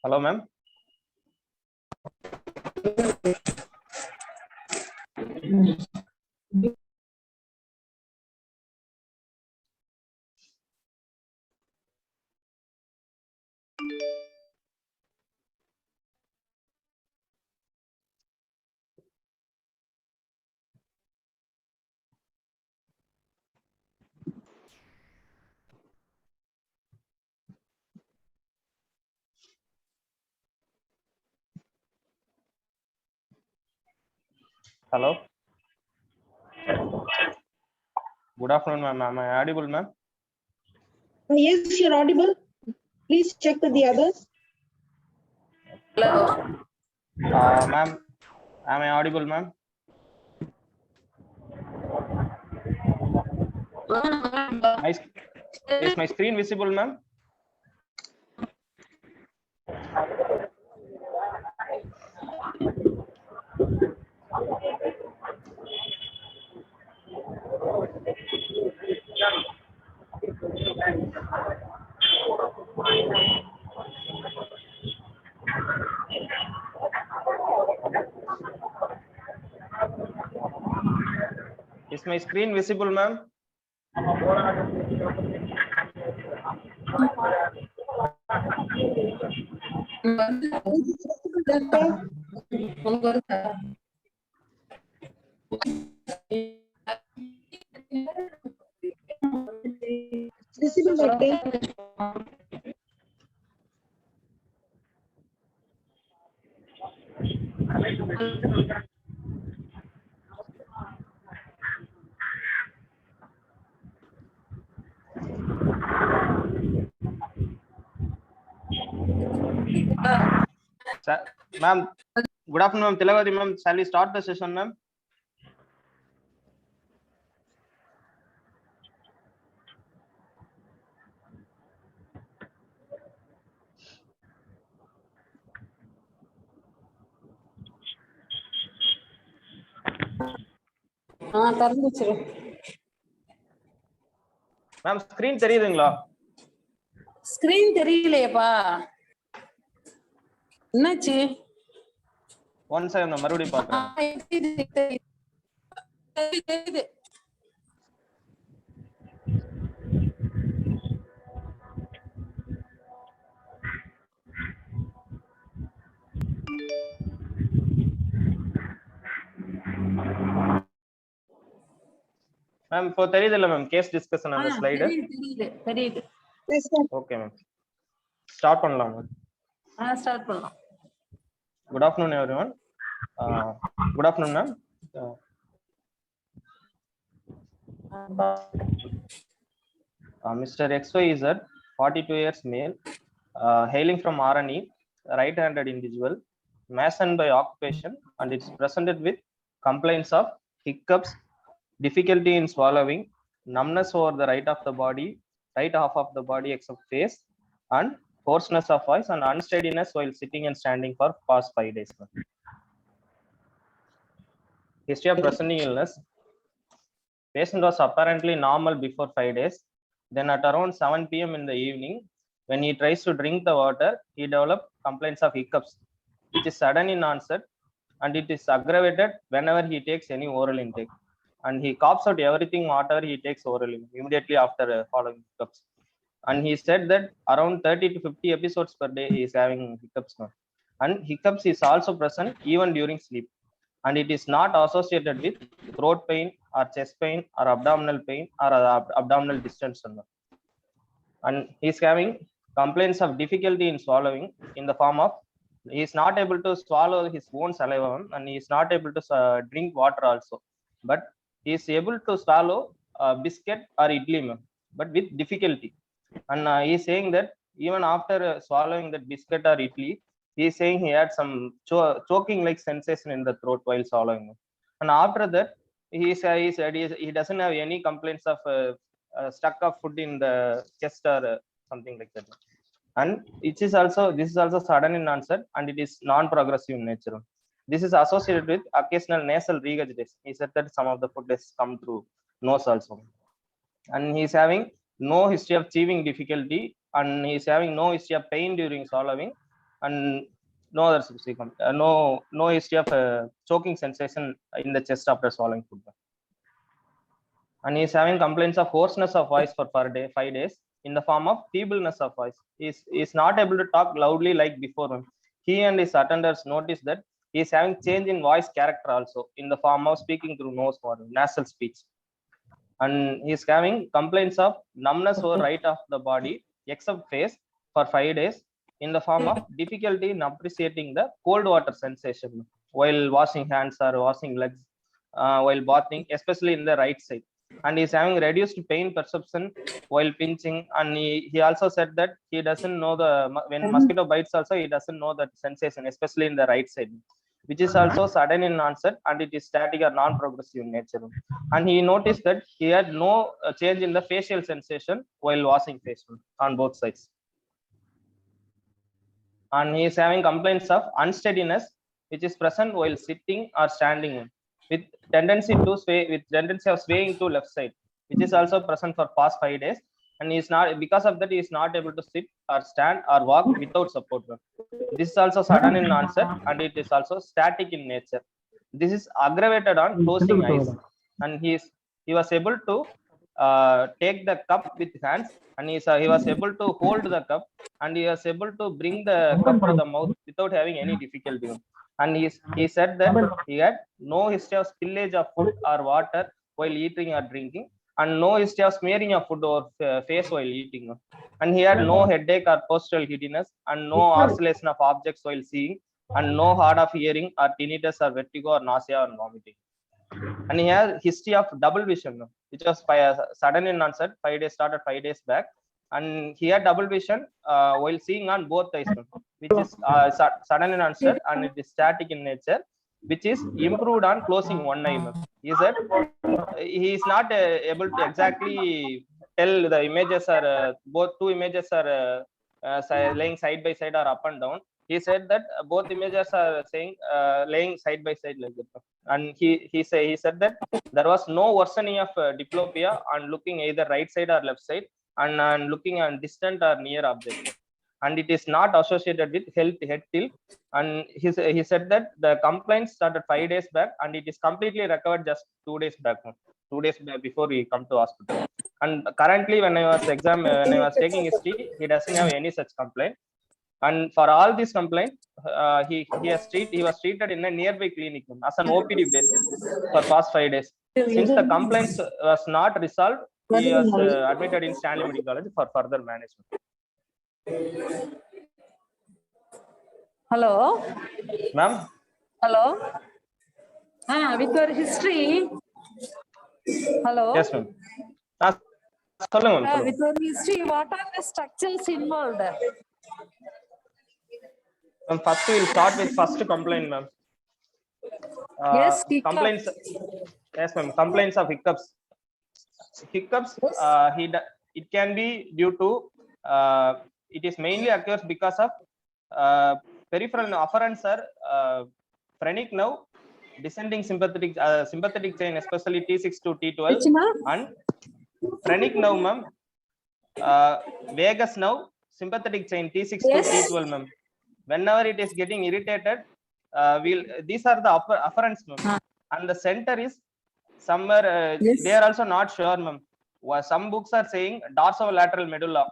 Hello, ma'am. Hello. Good afternoon, ma'am. Am I audible, ma'am? Yes, you're audible. Please check with the others. Hello. Ma'am, am I audible, ma'am? Is my screen visible, ma'am? Is my screen visible, ma'am? Visible like that. Ma'am, good afternoon, ma'am. Tilagavati, ma'am. Shall we start the session, ma'am? Ma'am, screen தெரியுதுங்களா? Screen தெரியலையேப்பா. என்னாச்சு? One second நான் மறுபடியும் பார்க்கிறேன். தெரியுது. Ma'am இப்போ தெரியுதுல்ல ma'am case discussion அந்த slide? தெரியுது. Yes, sir. Okay ma'am. Start பண்ணலாம் மேம். ஸ்டார்ட் பண்ணலாம். Good afternoon, everyone. Good afternoon, ma'am. Mr. XYZ, 42 years male, hailing from RNE, right-handed individual, Mason by occupation, and it's presented with complaints of hiccups, difficulty in swallowing, numbness over the right half of the body except face, and hoarseness of voice and unsteadiness while sitting and standing for past 5 days. History of presenting illness. Patient was apparently normal before 5 days. Then at around 7 p.m. in the evening, when he tries to drink the water, he developed complaints of hiccups, which is sudden in onset, and it is aggravated whenever he takes any oral intake. And he coughs out everything, whatever he takes orally, immediately after following hiccups. And he said that around 30 to 50 episodes per day he is having hiccups now. And hiccups is also present even during sleep. And it is not associated with throat pain or chest pain or abdominal pain or abdominal distension. And he is having complaints of difficulty in swallowing in the form of he is not able to swallow his own saliva and he is not able to drink water also. But he is able to swallow biscuit or idli, but with difficulty. And he is saying that even after swallowing that biscuit or idli, he is saying he had some choking like sensation in the throat while swallowing. And after that, he said he doesn't have any complaints of stuck of food in the chest or something like that. And this is also sudden in onset and it is non-progressive in nature. This is associated with occasional nasal regurgitation. He said that some of the food has come through nose also. And he is having no history of chewing difficulty, and he is having no history of pain during swallowing, and no other no history of choking sensation in the chest after swallowing food. And he is having complaints of hoarseness of voice for 5 days in the form of feebleness of voice. He is not able to talk loudly like before. He and his attenders noticed that he is having change in voice character also in the form of speaking through nose or nasal speech. And he is having complaints of numbness over right of the body except face for 5 days in the form of difficulty in appreciating the cold water sensation while washing hands or washing legs, while bathing, especially in the right side. And he's having reduced pain perception while pinching. And he also said that he doesn't know when mosquito bites also, he doesn't know that sensation, especially in the right side, which is also sudden in onset, and it is static or non-progressive in nature. And he noticed that he had no change in the facial sensation while washing face on both sides. And he is having complaints of unsteadiness, which is present while sitting or standing, with tendency of swaying to left side, which is also present for past 5 days. And he is not, because of that, he is not able to sit or stand or walk without support. This is also sudden in onset, and it is also static in nature. This is aggravated on closing eyes, and he was able to take the cup with hands, and he was able to hold the cup, and he was able to bring the cup to the mouth without having any difficulty. And he said that he had no history of spillage of food or water while eating or drinking, and no history of smearing of food or face while eating. And he had no headache or postural giddiness, and no oscillation of objects while seeing, and no hard of hearing or tinnitus or vertigo or nausea or vomiting. And he has history of double vision, which was sudden in onset. 5 days started 5 days back, and he had double vision while seeing on both eyes, which is sudden in onset, and it is static in nature, which is improved on closing one eye. He said he is not able to exactly tell the images are both two images are laying side by side or up and down. He said that both images are saying laying side by side like that. And he said that there was no worsening of diplopia on looking either right side or left side, and looking on distant or near object, and it is not associated with head tilt. And he said that the complaint started 5 days back, and it is completely recovered just 2 days back, 2 days before we come to hospital. And currently, when I was taking history, he doesn't have any such complaint. And for all these complaints, he was treated in a nearby clinic as an OPD basis for past 5 days. Since the complaints was not resolved, he was admitted in Stanley Medical College for further management. Hello. Ma'am? Hello. With your history. Hello. Yes, ma'am. With your history, what are the structures involved? First, we'll start with first complaint, ma'am. Yes, complaints. Yes, ma'am. Complaints of hiccups. Hiccups. Yes. It can be due to. It is mainly occurs because of peripheral afferents are phrenic nerve, descending sympathetic chain, especially T6 to T12, and phrenic nerve, ma'am. Vagus nerve, sympathetic chain T6 to T12, ma'am. Whenever it is getting irritated, these are the afferents, ma'am. And the center is somewhere. They are also not sure, ma'am. Some books are saying dorsolateral medulla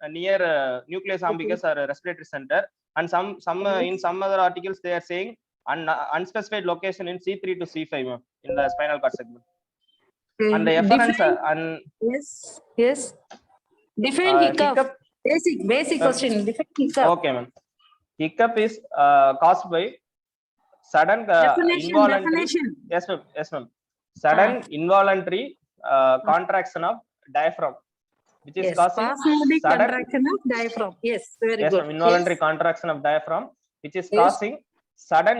near nucleus ambiguous or respiratory center, and some in some other articles they are saying unspecified location in C3 to C5, ma'am, in the spinal cord segment. And the afferents and yes. Define hiccup. Basic question. Define hiccup. Okay, ma'am. Hiccup is caused by sudden involuntary. Yes, ma'am. Sudden involuntary contraction of diaphragm, which is causing sudden contraction of diaphragm. Yes, very good. Involuntary contraction of diaphragm, which is causing sudden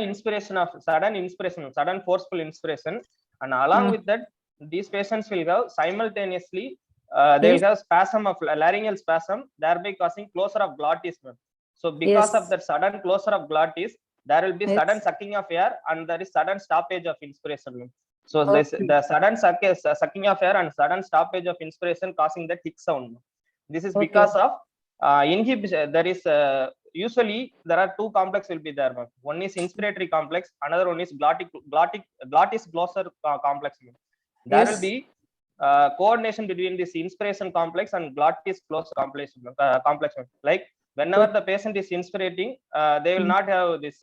forceful inspiration, and along with that, these patients will have simultaneously they will have spasm of laryngeal spasm, thereby causing closure of glottis, ma'am. So because of that sudden closure of glottis, there will be sudden sucking of air, and there is sudden stoppage of inspiration. So Okay. the sudden sucking of air and sudden stoppage of inspiration causing that hic sound. This is Okay. because of inhibition. There is usually there are two complex will be there, ma'am. One is inspiratory complex, another one is glottis glosser complex. There will Yes. be coordination between this inspiration complex and glottis glosser complex. Like whenever the patient is inspirating, they will not have this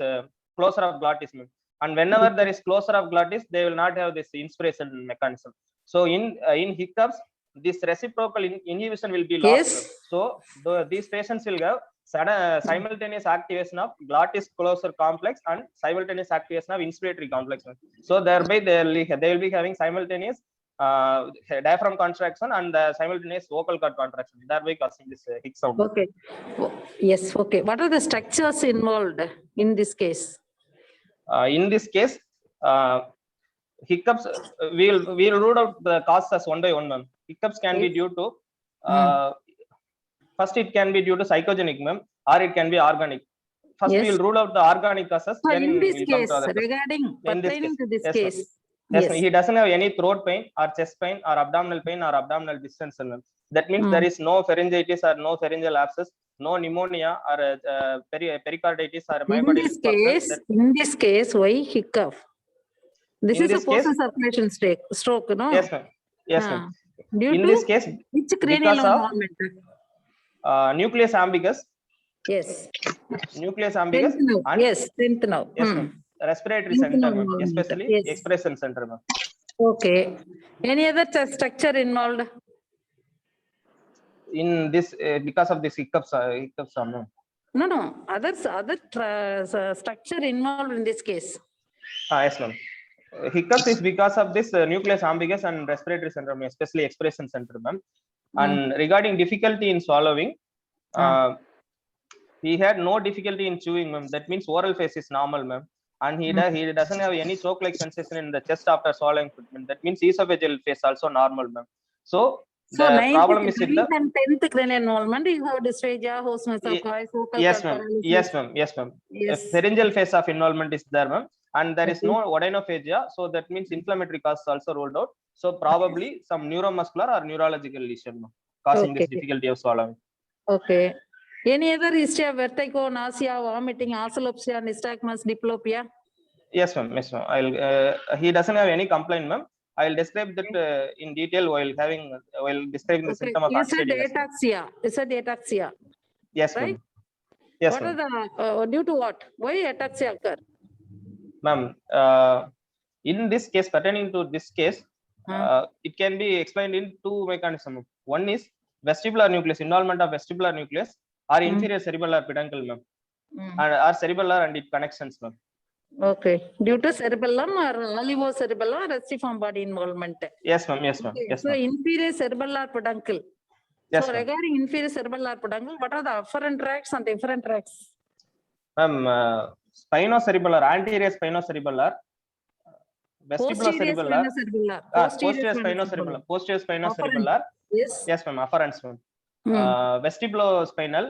closure of glottis. And whenever there is closure of glottis, they will not have this inspiration mechanism. So in hiccups, this reciprocal inhibition will be lost. Yes. So these patients will have sudden simultaneous activation of glottis closure complex and simultaneous activation of inspiratory complex. So thereby they will be having simultaneous diaphragm contraction and simultaneous vocal cord contraction, thereby causing this hic sound. Okay. Yes. Okay. What are the structures involved in this case? In this case, hiccups, we'll rule out the causes as one by one, ma'am. Hiccups can be Yes. due to first it can be due to psychogenic, ma'am, or it can be organic. First Yes. we'll rule out the organic causes. So Then in this we'll come case, to other causes. regarding In this pertaining to this yes, ma'am. case, Yes, yes. ma'am. He doesn't have any throat pain or chest pain or abdominal pain or abdominal distension, ma'am. That means there is no pharyngitis or no pharyngeal abscess, no pneumonia or pericarditis or myocardial infarction. In this case, why hiccup? This In is a this case, post-circulation stroke, no? yes, ma'am. Yes, ma'am. Due In to this case, which cranial because of involvement? nucleus ambiguous, Yes. nucleus ambiguous, Strength now. and Yes, strength now. yes, ma'am. Respiratory Lymph center, node ma'am. involvement. Especially Yes. expression center, ma'am. Okay. Any other structure involved? In this, because of this hiccups, ma'am. No. Other structure involved in this case. Yes, ma'am. Hiccups is because of this nucleus ambiguous and respiratory syndrome, especially expression center, ma'am. And regarding difficulty in swallowing, he had no difficulty in chewing, ma'am. That means oral phase is normal, ma'am. And he doesn't have any choke-like sensation in the chest after swallowing food. That means esophageal phase also normal, ma'am. So the problem is with the 9th and 10th cranial involvement, you have dysphagia, host mesocois, vocal yes, cord ma'am. paralysis. Yes, ma'am. Yes, ma'am. Yes. Pharyngeal phase of involvement is there, ma'am. And there is Okay. no odynophagia, so that means inflammatory causes also ruled out. So probably some neuromuscular or neurological lesion, ma'am, causing this Okay. difficulty of swallowing. Okay. Any other history of vertigo, nausea, vomiting, oscillopsia, nystagmus, diplopia? Yes, ma'am. Yes, ma'am. He doesn't have any complaint, ma'am. I'll describe that in detail while describing the symptom of You said unsteadiness. ataxia. You said ataxia. Yes, right? ma'am. Yes, What ma'am. are the due to what? Why ataxia occur? Ma'am, in this case, pertaining to this case, it can be explained in two mechanisms. One is vestibular nucleus, involvement of vestibular nucleus or inferior cerebellar peduncle, ma'am, and or cerebellar and its connections, ma'am. Okay. Due to cerebellum or olivocerebellar or restiform body involvement. Yes, ma'am. Yes, ma'am. Okay. Yes, So ma'am. inferior cerebellar peduncle. Yes, So ma'am. regarding inferior cerebellar peduncle, what are the afferent tracts and efferent tracts? Ma'am, spinocerebellar, anterior spinocerebellar, vestibular cerebellar, posterior spinocerebellar, posterior spinocerebellar. Yes. Yes, ma'am. Afferents, ma'am. Vestibulospinal,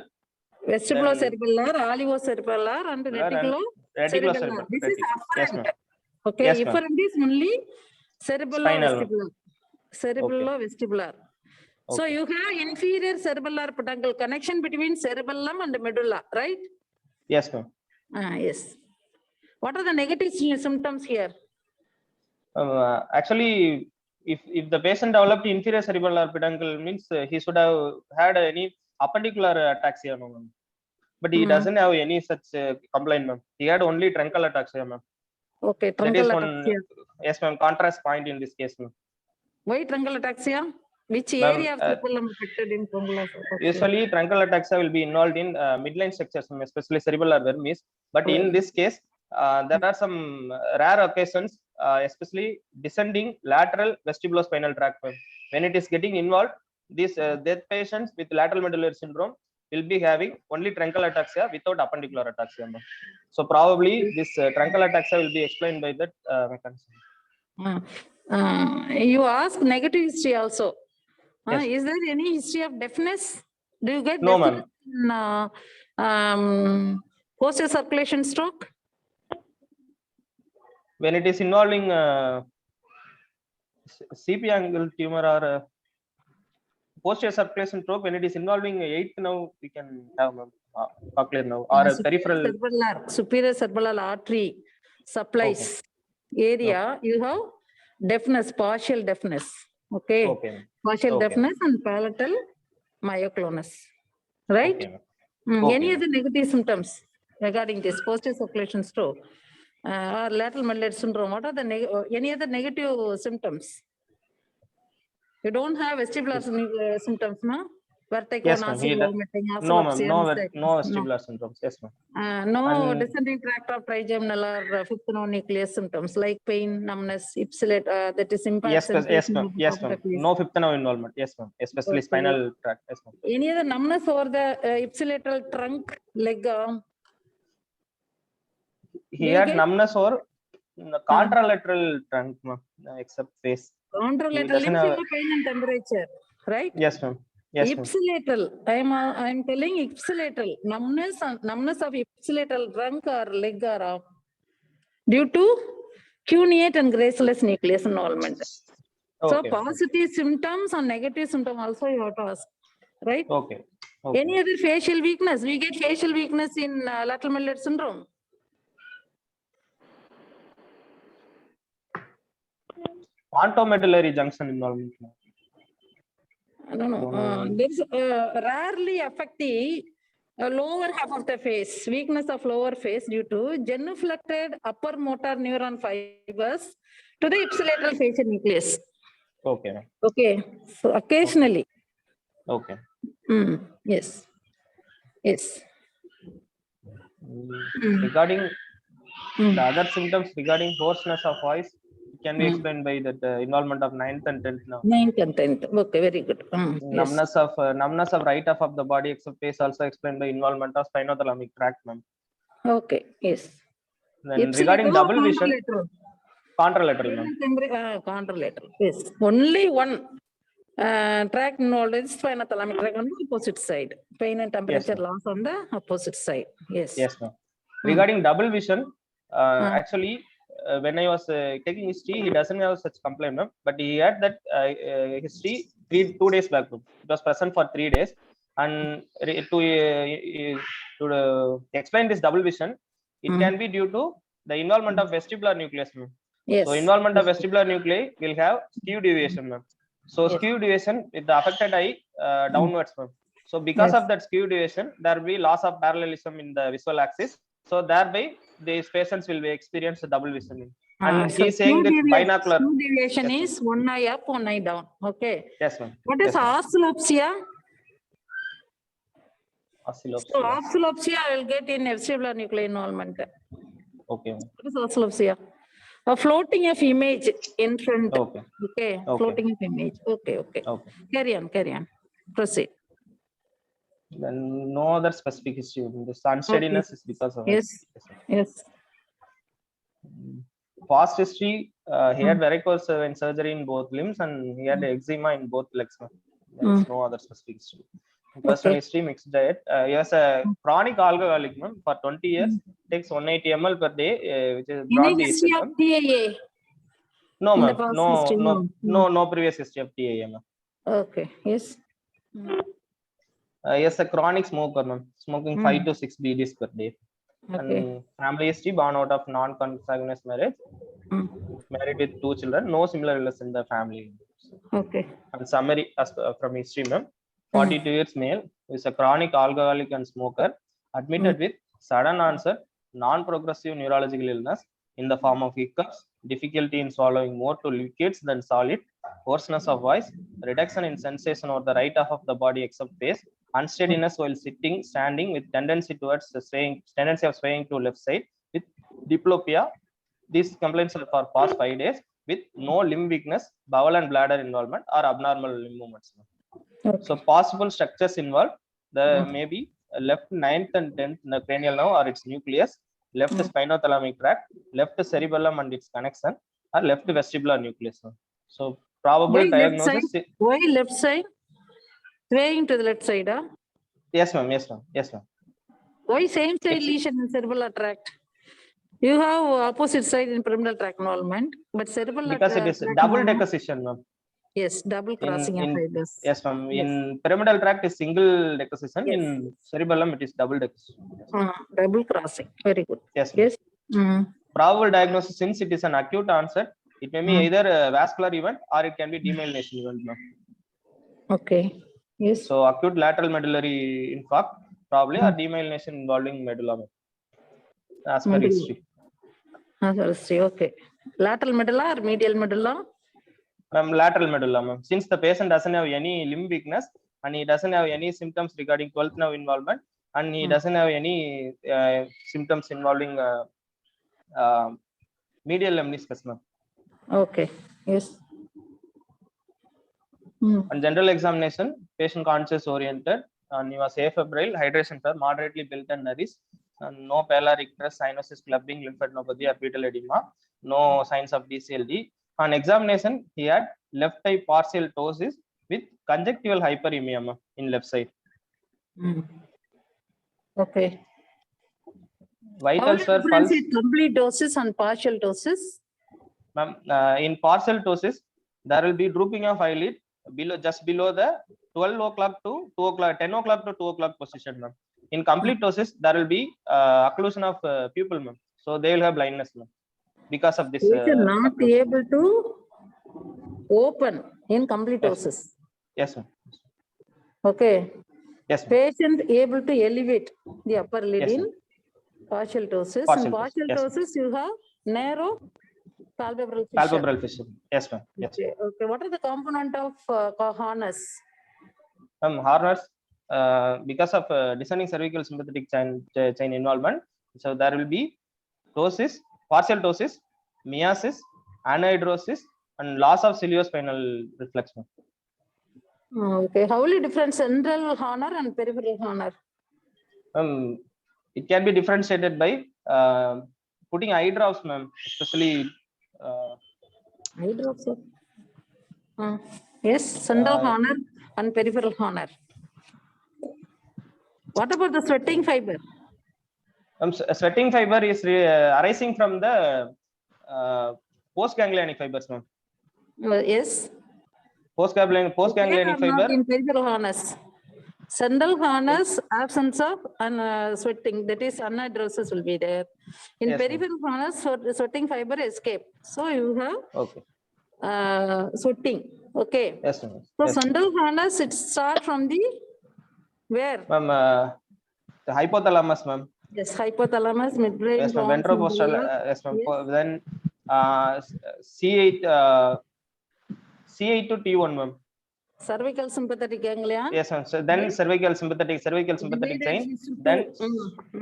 Vestibulocerebellar, olivocerebellar, and reticulocerebellar. This is afferent. Okay. Yes, ma'am. Efferent is only Spinal. cerebellovestibular. Cerebellovestibular. So Okay. you have inferior cerebellar peduncle connection between cerebellum and medulla, right? Yes, ma'am. Yes. What are the negative symptoms here? Actually, if the patient developed inferior cerebellar peduncle, means he should have had any appendicular ataxia, no, ma'am. But he doesn't have any such complaint, ma'am. He had only truncal ataxia, ma'am. Okay, That is truncal one. ataxia. Yes, ma'am. Contrast point in this case, ma'am. Why truncal ataxia? Which Ma'am, area of cerebellum affected in truncal ataxia? Usually, truncal ataxia will be involved in midline structures, especially cerebellar vermis. But in this case, there are some rare occasions, especially descending lateral vestibulospinal tract. When it is getting involved, these death patients with lateral medullary syndrome will be having only truncal ataxia without appendicular ataxia. So probably this truncal ataxia will be explained by that mechanism. You ask negative history also. Yes. Is there any history of deafness? Do you get No, deafness in posterior circulation stroke? When it is involving CP angle tumor or posterior circulation trope, when it is involving eighth nerve, we can have cochlear nerve or a peripheral. Superior cerebral artery supplies area, you have deafness, partial deafness. Okay. Okay. Partial Okay. deafness and palatal myoclonus. Right? Okay. Any other negative symptoms regarding this posterior circulation stroke or lateral medullary syndrome? What are the any other negative symptoms? You don't have vestibular symptoms, no? Vertigo, Yes, ma'am. nausea, vomiting, No, ma'am. oscillopsia, No vestibular symptoms. Yes, ma'am. no And- descending tract of trigeminal or fifth nerve nucleus symptoms like pain, numbness, ipsilate, that is impact. Yes, ma'am. Yes, ma'am. Yes, ma'am. No fifth nerve involvement. Yes, ma'am. Especially Okay. spinal tract. Yes, ma'am. Any other numbness over the ipsilateral trunk, leg, arm? He Do you had get- numbness over the contralateral trunk, ma'am, except face. Contralateral doesn't limbs, have- you have pain and temperature, right? Yes, ma'am. Yes, ma'am. Ipsilateral, I'm telling ipsilateral, numbness of ipsilateral trunk or leg or arm due to cuneate and graceless nucleus involvement. So Okay. positive symptoms and negative symptom also you have to ask, right? Okay. Okay. Any other facial weakness? We get facial weakness in lateral medullary syndrome. Pontomedullary junction involvement, ma'am. I don't know. There's rarely affect the lower half of the face, weakness of lower face due to genuflected upper motor neuron fibers to the ipsilateral facial nucleus. Okay, ma'am. Okay, so occasionally. Okay. Yes. Yes. Regarding the other symptoms regarding hoarseness of voice, it can be explained by that involvement of 9th and 10th nerve. 9th and 10th. Okay, very good. Yes. Numbness of right half of the body except face also explained by involvement of spinothalamic tract, ma'am. Okay, yes. Then regarding Ipsilateral or double vision, contralateral? contralateral, ma'am. Contralateral, yes. Only one tract involved is spinothalamic tract on the opposite side. Pain and temperature ma'am. loss on the opposite side. Yes. Yes, ma'am. Regarding double vision, actually, when I was taking history, he doesn't have such complaint, ma'am. But he had that history 2 days back. It was present for 3 days, and to explain this double vision, it can be due to the involvement of vestibular nucleus, ma'am. Yes. So involvement of vestibular nuclei will have skew deviation, ma'am. So skew deviation with the affected eye downwards, ma'am. So because of that skew deviation, there will be loss of parallelism in the visual axis. So thereby, these patients will be experience double vision. And he is saying that binocular. Skew deviation Yes, is one eye up, one eye down. Okay. Yes, ma'am. What is Yes, ma'am. oscillopsia? Oscillopsia. So oscillopsia I will get in vestibular nuclei involvement. Okay, ma'am. What is oscillopsia? A floating of image in front. Okay. Okay. Okay. Floating of image. Okay. Okay. Okay. Carry on. Proceed. Then no other specific issue. This unsteadiness is because of Yes. Yes. past history. He had varicose vein surgery in both limbs, and he had eczema in both legs, ma'am. There is no other specific history. Personal history, mixed diet. He has a chronic alcoholic, ma'am. For 20 years, takes 180 ml per day, which is broad Any history of TIA? No, in the ma'am. past history, No previous history of TIA, ma'am. Okay. Yes. He is a chronic smoker, ma'am. Smoking 5 to 6 BDs per day. Okay. And family history, born out of non-consanguineous marriage. Married with 2 children. No similar illness in the family. Okay. And summary from history, ma'am. 42 years male, is a chronic alcoholic and smoker, admitted with sudden onset, non-progressive neurological illness in the form of hiccups, difficulty in swallowing more to liquids than solid, hoarseness of voice, reduction in sensation over the right half of the body except face, unsteadiness while sitting, standing with tendency towards the tendency of swaying to left side, with diplopia. These complaints are for past 5 days with no limb weakness, bowel and bladder involvement or abnormal limb movements. Okay. So possible structures involved, there may be left 9th and 10th in the cranial nerve or its nucleus, left spinothalamic tract, left cerebellum and its connection, or left vestibular nucleus. So probable Why left diagnosis. Why left side? Swaying to the left side, huh? Yes, ma'am. Yes, ma'am. Yes, ma'am. Why same side lesion in cerebral tract? You have opposite side in pyramidal tract involvement, but cerebral Because it is tract double involvement- decussation, ma'am. Yes, double crossing of in fibers. Yes, ma'am. Yes. In pyramidal tract is single decussation. Yes. In cerebellum it is double decussation. Double crossing. Very good. Yes, ma'am. Yes. Probable diagnosis, since it is an acute onset, it may be either a vascular event or it can be demyelination event, ma'am. Okay. Yes. So acute lateral medullary infarct probably or demyelination involving medulla, ma'am, as per Medulla. history. Okay. Lateral medulla or medial medulla? Lateral medulla, ma'am. Since the patient doesn't have any limb weakness and he doesn't have any symptoms regarding 12th nerve involvement and he doesn't have any symptoms involving medial lemniscus, ma'am. Okay. Yes. On general examination, patient conscious oriented and he was afebrile, hydration sir, moderately built and nourished, and no pallor, icterus, cyanosis, clubbing, lymphadenopathy or fetal edema, no signs of DCLD. On examination, he had left eye partial ptosis with conjunctival hyperemia, ma'am, in left side. Okay. Vitals were pulse. Differentiate complete doses and partial doses? Ma'am, in partial ptosis, there will be drooping of eyelid below, just below the 12 o'clock to 2 o'clock, 10 o'clock to 2 o'clock position, ma'am. In complete ptosis, there will be occlusion of pupil, ma'am. So they will have blindness, ma'am, because of this. They are not able to open in complete ptosis. Yes, ma'am. Okay. Yes, ma'am. Patient able to elevate the upper lid Yes, in partial ptosis. Partial In ptosis, partial yes, ptosis, you have narrow palpebral fissure. Palpebral fissure. Yes, ma'am. Yes. Okay. What are the component of harness? Harness, because of descending cervical sympathetic chain involvement, so there will be ptosis, partial ptosis, meiosis, anhidrosis, and loss of ciliospinal reflex, ma'am. Okay. How will you different central honor and peripheral honor? It can be differentiated by putting eye drops, ma'am, especially. Eye drops. Yes, central honor and peripheral honor. What about the sweating fiber? Sweating fiber is arising from the postganglionic fibers, ma'am. Yes. Postganglionic fiber. In peripheral harness. Central harness, absence of sweating, that is anhidrosis will be there. In Yes, peripheral harness, the sweating fiber escape. So you have Okay. sweating. Okay. Yes, ma'am. So Yes, central harness, it starts from the where? ma'am, the hypothalamus, ma'am. Yes, hypothalamus, midbrain. Yes, ma'am. pons, Ventropostal. medulla. Yes, ma'am. Yes. Then C8 C8 to T1, ma'am. Cervical sympathetic ganglion. Yes, ma'am. So then cervical sympathetic chain. Then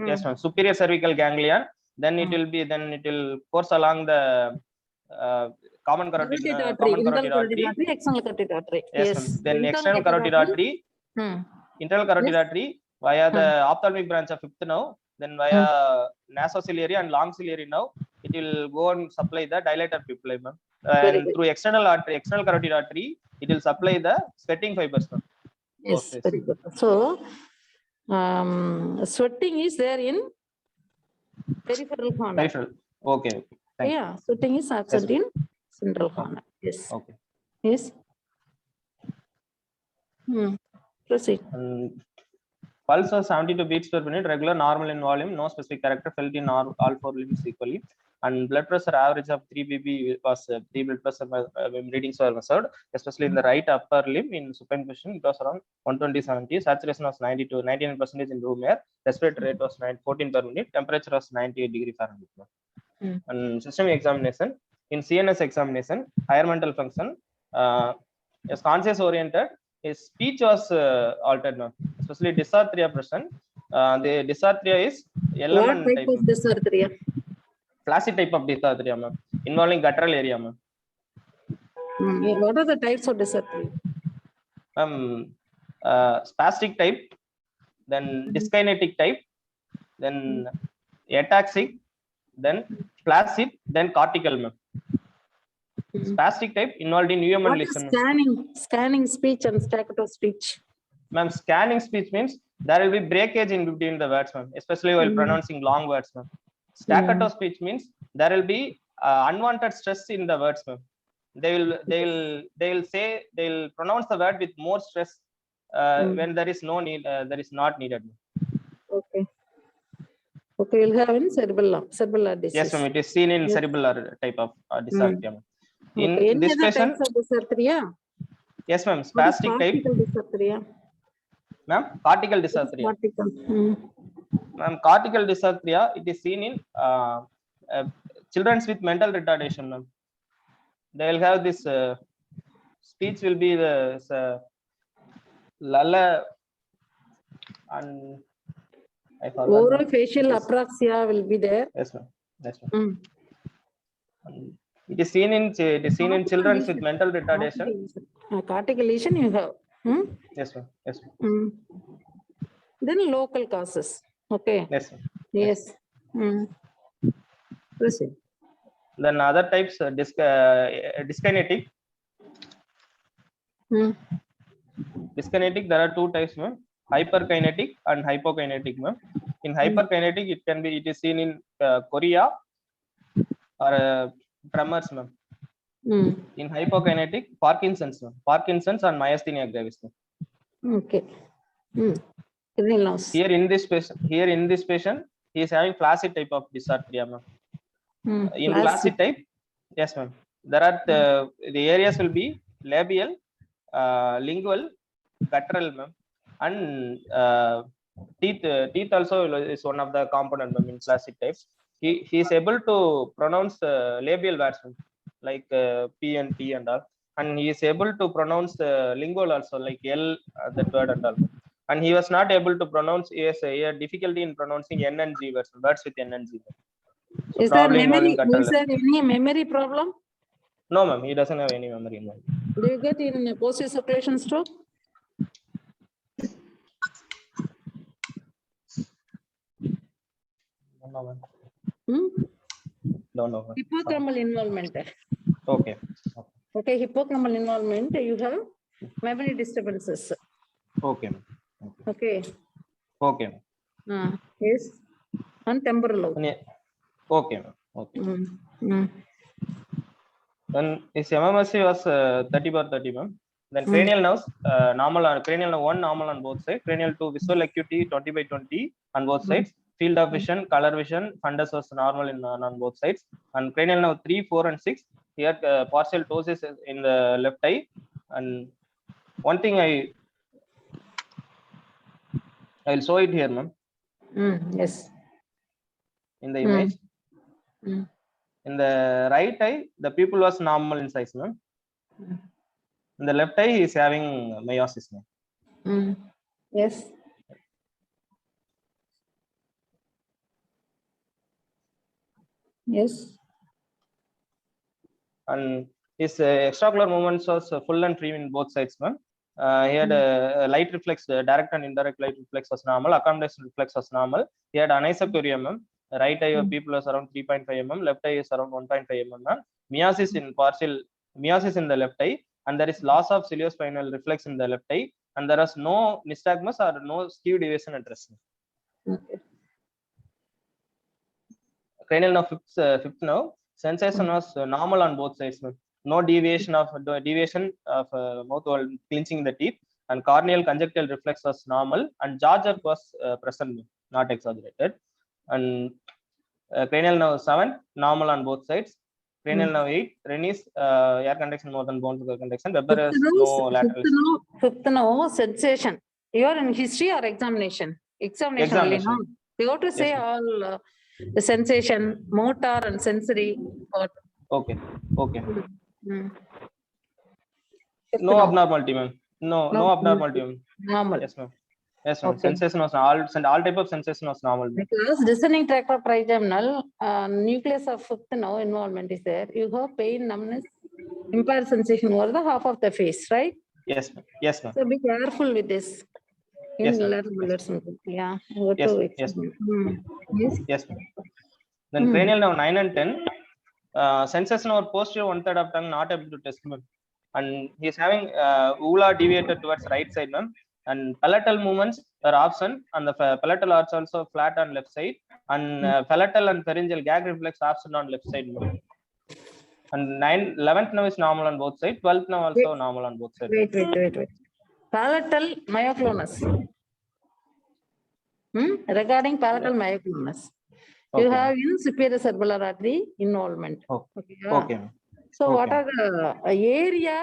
yes, ma'am. Superior cervical ganglion. Then it will be. Then it will course along the common carotid artery. External carotid artery. Yes, ma'am. Then external carotid artery. Internal carotid artery via the ophthalmic branch of fifth nerve. Then via nasociliary and long ciliary nerve, it will go and supply the dilator pupillae, ma'am. And through external carotid artery, it will supply the sweating fibers, ma'am. Yes, very good. So, sweating is there in peripheral honor. Peripheral. Okay. Thank Yeah, sweating is absent in central honor. Yes. Okay. Yes. Proceed. Pulse was 72 beats per minute, regular, normal in volume, no specific character, felt in all 4 limbs equally. And blood pressure average of 3 bb was 3 blood pressure readings were measured, especially in the right upper limb in supine position. It was around 120/70. Saturation was 99% in room air. Respiratory rate was 14 per minute. Temperature was 98 degrees Fahrenheit. And systemic examination, in CNS examination, higher mental function, is conscious oriented. His speech was altered, now, especially dysarthria present. The dysarthria is What type of dysarthria? Flaccid type of dysarthria, ma'am, involving guttural area, ma'am. What are the types of dysarthria? Spastic type, then dyskinetic type, then ataxic, then flaccid, then cortical, ma'am. Spastic type involved in UM and listen. Scanning speech and staccato speech. Ma'am, scanning speech means there will be breakage in between the words, ma'am, especially while pronouncing long words, ma'am. Staccato speech means there will be unwanted stress in the words, ma'am. They'll pronounce the word with more stress when there is no need, there is not needed. Okay. Okay, you'll have in cerebellar disease. Yes, ma'am. It is seen in cerebellar type of dysarthria. In Okay. Any this other patient, types of dysarthria? yes, ma'am. What is Spastic type, cortical dysarthria? ma'am. Cortical dysarthria. Cortical. Ma'am, cortical dysarthria, it is seen in children with mental retardation, ma'am. They will have this speech will be the lala and I forgot. Oral facial apraxia will be there. Yes, ma'am. Yes, ma'am. It is seen in children with mental retardation. Cortical lesion you have. Yes, ma'am. Yes, ma'am. Then local causes. Okay. Yes, ma'am. Yes. Proceed. Then other types, dyskinetic. Dyskinetic, there are two types, ma'am. Hyperkinetic and hypokinetic, ma'am. In hyperkinetic, it is seen in chorea or tremors, ma'am. In hypokinetic, Parkinson's, ma'am. Parkinson's and myasthenia gravis, ma'am. Okay. Here in this patient, he is having flaccid type of dysarthria, ma'am. In flaccid type, yes, ma'am. There are the areas will be labial, lingual, guttural, ma'am, and teeth also is one of the component, ma'am, in flaccid type. He is able to pronounce labial words, like P and T and all, and he is able to pronounce lingual also, like L, that word and all. And he was not able to pronounce, he has a difficulty in pronouncing N and G words with N and G. So is there any memory problem? No, ma'am, he doesn't have any memory involved. Do you get in post circulation stroke? No, ma'am. No, ma'am. Hippocampal involvement. Okay. Okay, hippocampal involvement, you have memory disturbances. Okay, ma'am. Okay. Okay, ma'am. Yes. And temporal lobe. Okay, ma'am. Okay. Then his MMSC was 30/30, ma'am. Then cranial nerves, cranial nerve 1 normal on both sides. Cranial 2 visual acuity 20/20 on both sides. Field of vision, color vision, fundus was normal on both sides. And cranial nerve 3, 4, and 6. Here partial ptosis in the left eye. And one thing I'll show it here, ma'am. Yes. In the image. In the right eye, the pupil was normal in size, ma'am. In the left eye, he is having meiosis, ma'am. Yes. Yes. And his extraocular movements was full and free in both sides, ma'am. He had a light reflex, direct and indirect light reflex was normal. Accommodation reflex was normal. He had anisocoria, ma'am. Right eye of people was around 3.5 mm. Left eye is around 1.5 mm, ma'am. Meiosis in the left eye, and there is loss of ciliospinal reflex in the left eye, and there is no nystagmus or no skew deviation at rest. Okay. Cranial nerve fifth nerve, sensation was normal on both sides, ma'am. No deviation of mouth while clenching the teeth, and corneal conjunctival reflex was normal, and jaw jerk was present, not exaggerated. And cranial nerve 7 normal on both sides. Cranial nerve 8 Renis air conduction more than bone conduction. Weber has no lateral. Fifth nerve sensation. You are in history or examination? Examination. Only, no? You have to say all the sensation, motor and sensory. Okay. No abnormality, ma'am. No abnormality, ma'am. Normal. Yes, ma'am. Yes, ma'am. Okay. Sensation was all type of sensation was normal. Because descending tract of trigeminal nucleus of fifth nerve involvement is there. You have pain, numbness, impaired sensation over the half of the face, right? Yes, ma'am. Yes, ma'am. So be careful with this. Yes, yeah. Yes, ma'am. Then cranial nerve 9 and 10. Sensation over posterior 1/3 of tongue not able to test, ma'am. And he is having uvula deviated towards right side, ma'am. And palatal movements are absent, and the palatal arch also flat on left side. and palatal and pharyngeal gag reflex absent on left side, ma'am. And 11th nerve is normal on both sides, 12th nerve also normal on both sides. Wait. Palatal myoclonus. Regarding palatal myoclonus, you Okay. have in superior cerebellar artery involvement. Oh, Okay. Yeah. okay. So what Okay. are the area,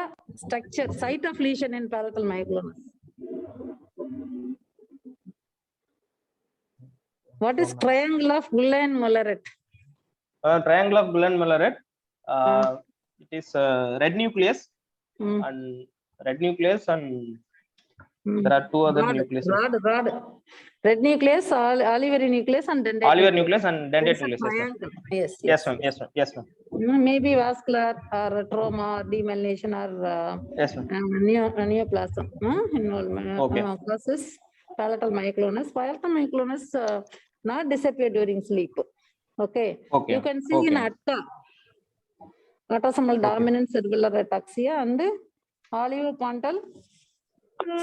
structure, site of lesion in palatal myoclonus? What is triangle of Gullain-Mollaret? Triangle of Gullain-Mollaret. It is red nucleus and red nucleus, and there are two other nucleus. Rod. Red nucleus, olivary nucleus, and dentate. Olivary nucleus and dentate nucleus. Triangle. Yes. Yes, ma'am. Yes, ma'am. Yes, ma'am. Maybe vascular or trauma, demyelination or Yes, ma'am. neoplasm involvement. Okay. Causes palatal myoclonus. Palatal myoclonus not disappear during sleep. Okay. Okay. You can see in ATTA, autosomal dominant cerebellar ataxia and olivopontal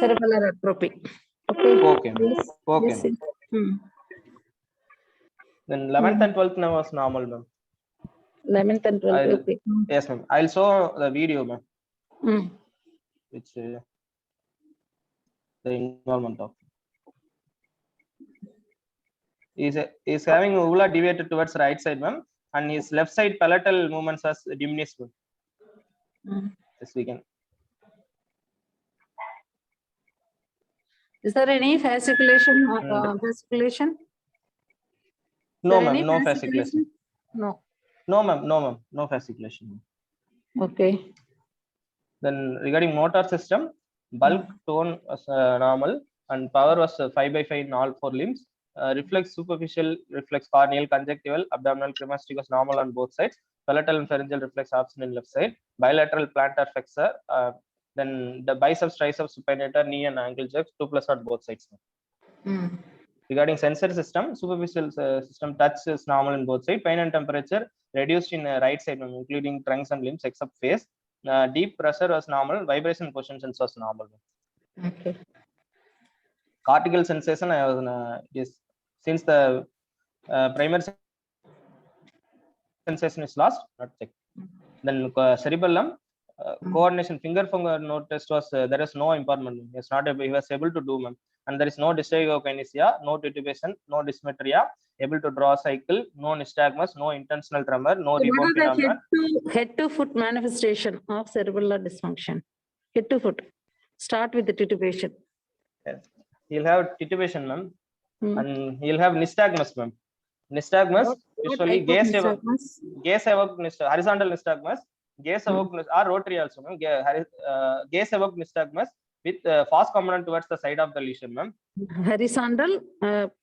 cerebellar atrophy. Okay. Okay. Yes. Okay. Yes. Then 11th and 12th nerve was normal, ma'am. 11th and 12th. Okay. Yes, ma'am. I'll show the video, ma'am. Which the involvement of is having uvula deviated towards right side, ma'am, and his left side palatal movements as diminished. Yes, we can. Is there any fasciculation? Fasciculation? No, ma'am. No fasciculation. No. No, ma'am. No, ma'am. No fasciculation. Okay. Then regarding motor system, bulk tone was normal, and power was 5/5 in all 4 limbs. Reflex, superficial reflex, corneal, conjunctival, abdominal, cremastic was normal on both sides. Palatal and pharyngeal reflex absent in left side. Bilateral plantar flexor. Then the biceps, triceps, supinator, knee and ankle jerks, 2+ on both sides. Regarding sensor system, superficial system touch is normal in both sides. Pain and temperature reduced in right side, including trunks and limbs except face. Deep pressure was normal. Vibration positions was normal. Okay. Cortical sensation, I was is since the primary sensation is lost, not checked. Then cerebellum coordination, finger node test was there is no impairment. It's not he was able to do, ma'am, and there is no dysterokinesia, no titubation, no dysmetria, able to draw cycle, no nystagmus, no intentional tremor, no rebound phenomenon. Head to foot manifestation of cerebellar dysfunction. Head to foot. Start with the titubation. Yes. He'll have titubation, ma'am, and he'll have nystagmus, ma'am. Nystagmus usually gaze evoked horizontal nystagmus, gaze evoked or rotary also, ma'am. Gaze evoked nystagmus with fast component towards the side of the lesion, ma'am. Horizontal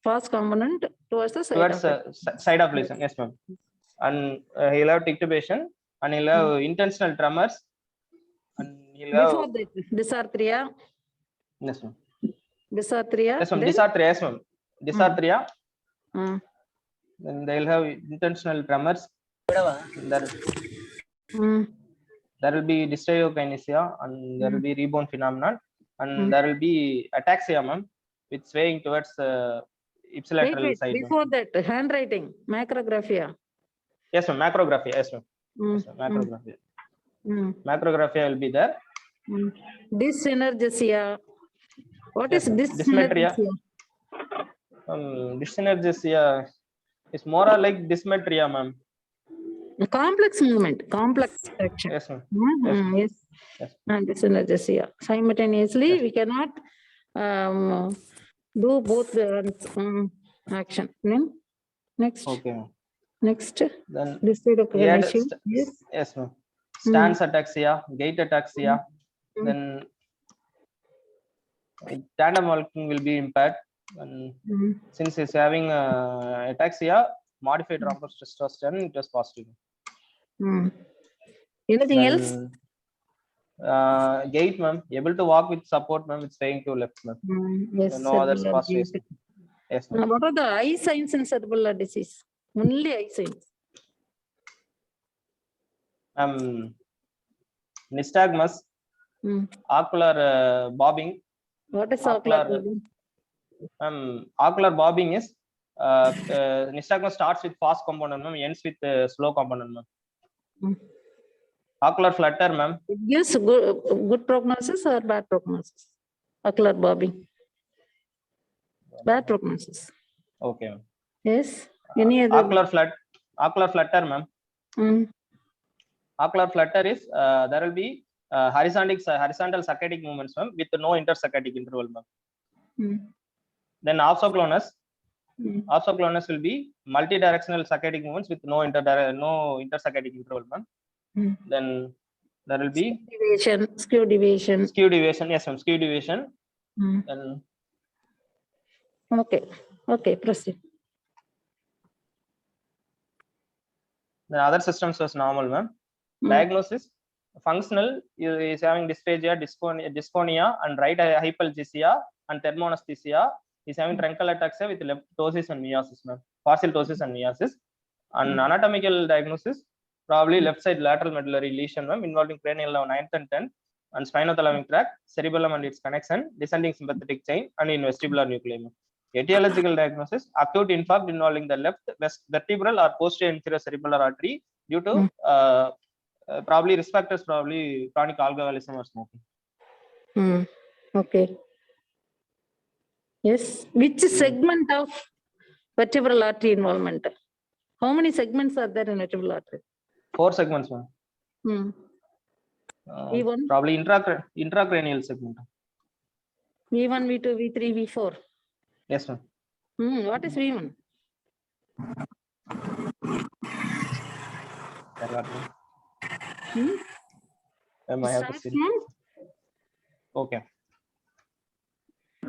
fast component towards the side of lesion. Yes, ma'am. And he'll have titubation, and he'll have intentional tremors, and he'll have before that dysarthria. Yes, ma'am. Dysarthria. Yes, ma'am. Dysarthria. Yes, ma'am. Dysarthria. Then they'll have intentional tremors. There will be dysterokinesia, and there will be rebound phenomenon, and there will be ataxia, ma'am, with swaying towards ipsilateral side. Before that, handwriting, macrographia. Yes, ma'am. Macrographia. Yes, ma'am. Yes, macrographia. Macrographia will be there. Dyssynergesia. What is dysmetria? Dyssynergesia is more or like dysmetria, ma'am. Complex movement, complex action. Yes, ma'am. Yes. And dyssynergesia. Simultaneously, we cannot do both the action. Next. Okay. Next. Then dyssynergesia. Yes, ma'am. Stance ataxia, gait ataxia. Then tandem walking will be impaired. And since he's having ataxia, modified rhombus testosterone, it was positive. Anything else? Gait, ma'am, able to walk with support, ma'am, with swaying to left, ma'am. Yes. No other positive. Yes, ma'am. What are the eye signs in cerebellar disease? Only eye signs. Nystagmus, ocular bobbing. What is ocular bobbing? Ocular bobbing is nystagmus starts with fast component, ma'am, ends with slow component, ma'am. Hmm. Ocular flutter, ma'am. It gives good prognosis or bad prognosis? Ocular bobbing. Bad prognosis. Okay, ma'am. Yes. Any other? Ocular flutter, ma'am. Mm. Ocular flutter is there will be horizontal saccadic movements, ma'am, with no intersaccadic interval, ma'am. Mm. Then opsoclonus. Mm. Opsoclonus will be multi-directional saccadic movements with no intersaccadic interval, ma'am. Mm. Then there will be Skew deviation. Skew deviation, yes, ma'am. Skew deviation. Mm. Then Okay, proceed. the other systems was normal, ma'am. Mm. Diagnosis, functional is having dysphagia, dysphonia, and right hypalgesia and thermoanesthesia. Is having truncal ataxia with left ptosis and meiosis, ma'am. Partial ptosis and meiosis. And anatomical diagnosis, probably left side lateral medullary lesion, ma'am, involving cranial nerve 9th and 10th, and spinothalamic tract, cerebellum and its connection, descending sympathetic chain, and in vestibular nuclei. Etiological diagnosis, acute infarct involving the left vertebral or posterior inferior cerebellar artery due to probably risk factors, probably chronic alcoholism or smoking. Okay. Yes. Which segment of vertebral artery involvement? How many segments are there in vertebral artery? 4 segments, ma'am. V1? Probably intracranial segment. V1, V2, V3, V4. Yes, ma'am. What is V1? I have to see. Okay.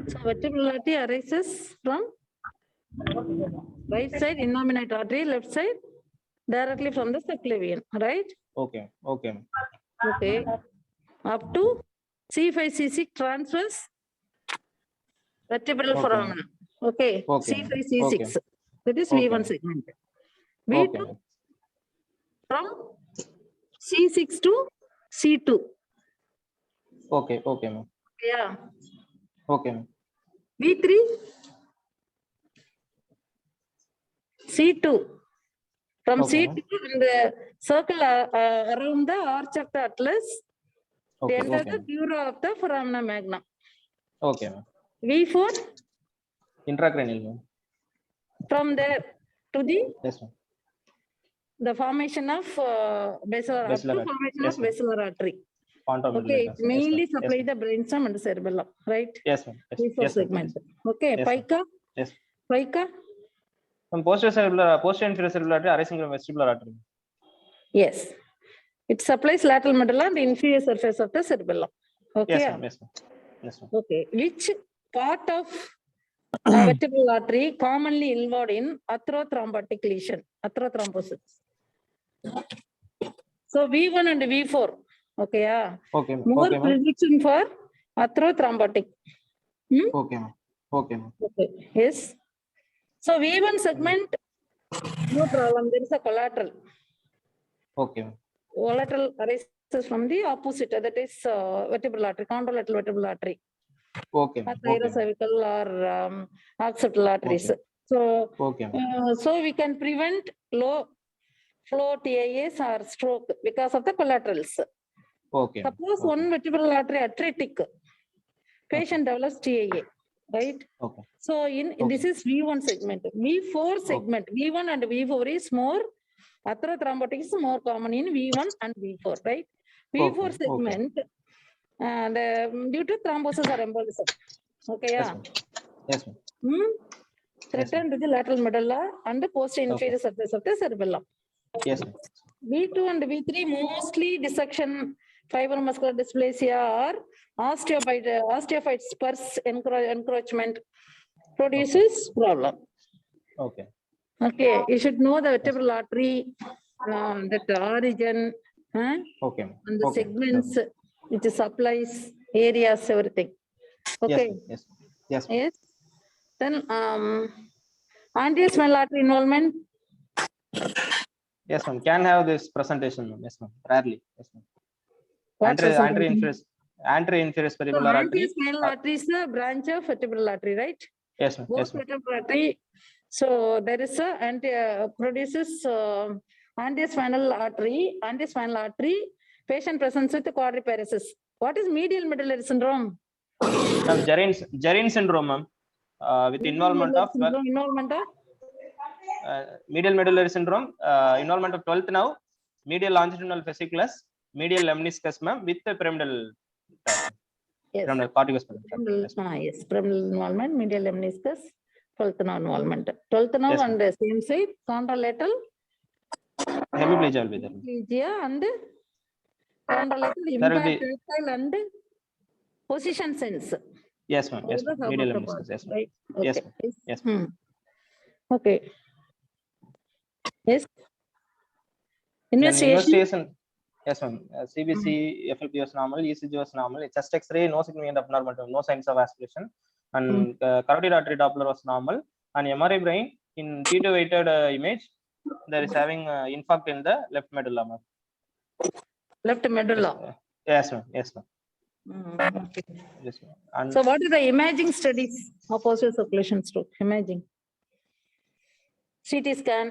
So vertebral artery arises from right side innominate artery, left side directly from the subclavian, right? Okay. Okay. Okay. Up to C5, C6 transverse vertebral foramen. Okay. C5, C6. Okay. That is V1 segment. V2 from C6 to C2. Okay. Okay, ma'am. Yeah. Okay, ma'am. V3 C2 from C2 and the circle around the arch of the atlas, the enter the dura of the foramina magna. Okay, ma'am. V4 Intracranial, ma'am. from there to the the formation of basilar artery. Okay, it mainly supply the brainstem and the cerebellum, right? Yes, ma'am. V4 segment. Okay, pica. Yes. Pica. From posterior inferior cerebellar artery arising from vestibular artery. Yes, it supplies lateral medulla and inferior surface of the cerebellum. Okay. Yes, ma'am. Yes, ma'am. Yes, ma'am. Okay, which part of vertebral artery commonly involved in atherothrombotic lesion, atherothrombosis? So V1 and V4. Okay, yeah. Okay. More prediction for atherothrombotic. Okay, ma'am. Okay, ma'am. Okay. Yes. So V1 segment, no problem. There is a collateral. Okay. Collateral arises from the opposite, that is vertebral artery, contralateral vertebral artery. Okay. Thyrocervical or occipital arteries. So, so we can prevent low flow TIAs or stroke because of the collaterals. Okay. Suppose one vertebral artery atretic, patient develops TIA, right? Okay. So this is V1 segment. V4 segment, V1 and V4 is more, atherothrombotic is more common in V1 and V4, right? V4 segment, and due to thrombosis or embolism. Okay, yeah. Yes, ma'am. Threaten to the lateral medulla and the posterior inferior surface of the cerebellum. Yes, ma'am. V2 and V3 mostly dissection, fibromuscular dysplasia or osteophyte spurs encroachment produces problem. Okay. Okay, you should know the vertebral artery, that origin, and the segments, which supplies areas, everything. Okay. Yes. Then anterior small artery involvement. Yes, ma'am. Can have this presentation, ma'am. Yes, ma'am. Rarely. Yes, ma'am. Anterior inferior cerebellar artery. Anterior small artery is a branch of vertebral artery, right? Yes, ma'am. Both vertebral artery So there is a produces antispinal artery, patient presents with quadriparesis. What is medial medullary syndrome? Jarin syndrome, ma'am, with involvement of Involvement of medial medullary syndrome, involvement of 12th nerve, medial longitudinal fasciculus, medial lemniscus, ma'am, with the pyramidal tract, yes, pyramidal corticospinal tract. Yes, ma'am. yes, pyramidal involvement, medial lemniscus, 12th nerve involvement. 12th nerve Yes, and same side, contralateral Hemiplegia will be there. hemiplegia and contralateral There will be, impact tactile and position sense. yes, ma'am. Yes, All the ma'am. Medial half of the lemniscus. part, Yes, ma'am. right? Yes, Okay. ma'am. Yes. Okay. Yes. Then Investigation. investigation. Yes, ma'am. CBC, FLP was normal, ECG was normal. Chest X-ray, no significant abnormality, no signs of aspiration. And carotid artery Doppler was normal. And MRI brain in T2 weighted image, there is having infarct in the left medulla, ma'am. Left medulla. Yes, ma'am. Yes, ma'am. Okay. Yes, ma'am. And So what are the imaging studies of posterior circulation stroke? Imaging. CT scan,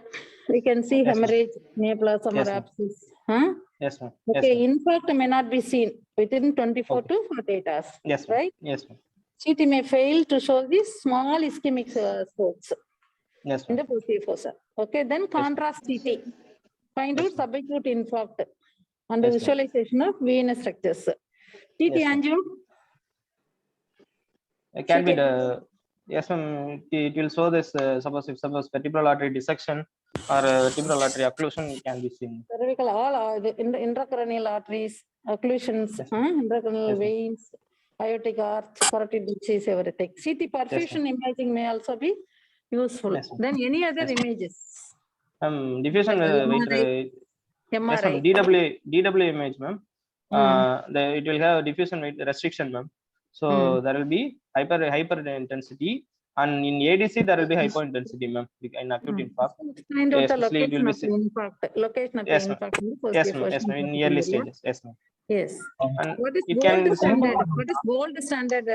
we can see Yes, ma'am. hemorrhage, neoplasm or Yes, ma'am. abscess. Huh? yes, ma'am. Okay, Yes, ma'am. infarct may not be seen within 24 to 48 hours. Yes, ma'am. Right? Yes, ma'am. CT may fail to show these small ischemic strokes Yes, in ma'am. the posterior fossa. Okay, then contrast CT. Find Yes, out subacute infarct and the Yes, ma'am. visualization of venous structures. CT Yes, ma'am. angio, It can be CT. the, yes, ma'am. It will show this, suppose vertebral artery dissection or vertebral artery occlusion can be seen. cervical, all are the intracranial arteries, occlusions, Yes, intracranial Yes, ma'am. veins, aortic arch, carotid disease, everything. CT perfusion imaging may also be useful. Yes, ma'am. Then any other Yes, ma'am. images? Diffusion weight, yes, MRI. ma'am. DW image, ma'am. It will have diffusion weight restriction, ma'am. So there will be hyper intensity, and in ADC there will be hypo intensity, ma'am. In acute infarct, Find out the especially it will location be of the infarct. Location of the Yes, ma'am. infarct. in the yes, posterior ma'am. Yes, portion ma'am. of In the early area. stages, yes, ma'am. Yes. And What is it gold can standard? What is gold standard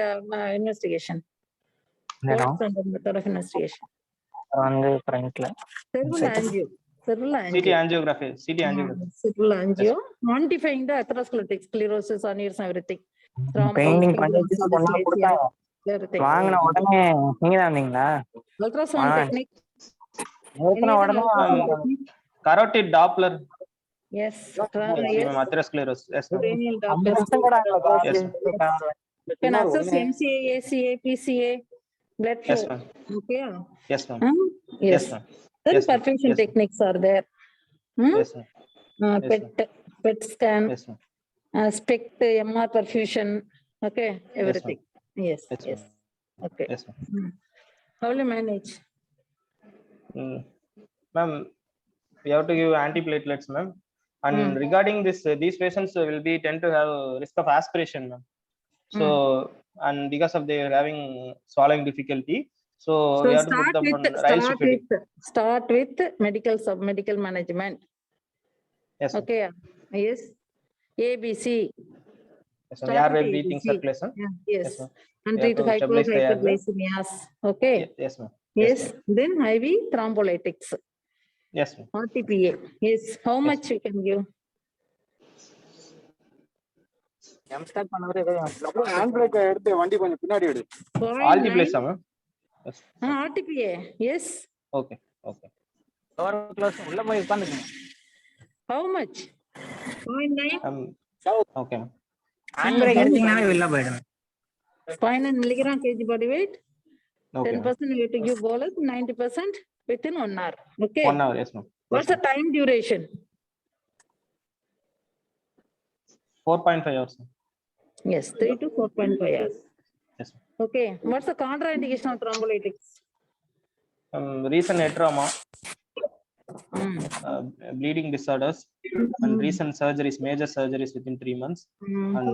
investigation? Gold standard method of investigation. வந்து ஃப்ரண்ட்ல Cerebral angio. Cerebral CT angio. angiography, CT angiography. Cerebral angio. Quantifying the atherosclerotic sclerosis, aneurysm, everything. Painting பண்ணி பொண்ணா கொடுத்தாங்க Everything. வாங்கின உடனே நீங்க தான் இருந்தீங்களா Ultrasound technique. ஏற்கனவே Any உடனே ultrasound technique? Carotid Doppler, Yes. ma'am. Atherosclerosis, yes, ma'am. Cranial 5 Doppler. நிமிஷம் கூட ஆகல Yes, You can assess MCA, ACA, PCA, blood flow. Yes, ma'am. Okay. Yes, ma'am. Yes. Yes, ma'am. Then Yes, ma'am. perfusion Yes, ma'am. techniques are there. Yes, ma'am. PET scan, Yes, ma'am. SPECT, MR perfusion. Okay, everything. Yes, Yes, yes. ma'am. Okay. Yes, ma'am. How will you manage? Ma'am, we have to give antiplatelets, ma'am. And regarding this, these patients will be tend to have risk of aspiration, ma'am. So, and because of their having swallowing difficulty, so we have to put them on raised feeding. Start with medical submedical management. Yes, ma'am. Okay. Yes. ABC. Yes, Start ma'am. Airway with breathing ABC. circulation. Yes. Yes, ma'am. And We have treat to stabilize the airway. hyperglycemias. Okay. Yes, ma'am. Yes. Then IV thrombolytics. Yes, ma'am. RTPA. Yes. How much you can give? Jump start பண்ணவரே hand brake எடுத்து வண்டி கொஞ்சம் பின்னாடி எடு Altiplase, ma'am. Yes. RTPA. Yes. Okay, okay. Door close உள்ள போய் உட்கார்ந்துங்க How much? 0.9. Okay, ma'am. Hand brake எடுத்தீங்கனாலே வெளில போயிடும் 0.9 milligram kg body weight. Okay, ma'am. 10% you have to give bolus. 90% within 1 hour. Okay. 1 hour, yes, ma'am. What's the time duration? 4.5 hours, ma'am. Yes, 3 to 4.5 hours. Yes, ma'am. Okay. What's the contraindication of thrombolytics? Recent head trauma, bleeding disorders, and recent surgeries, major surgeries within 3 months, and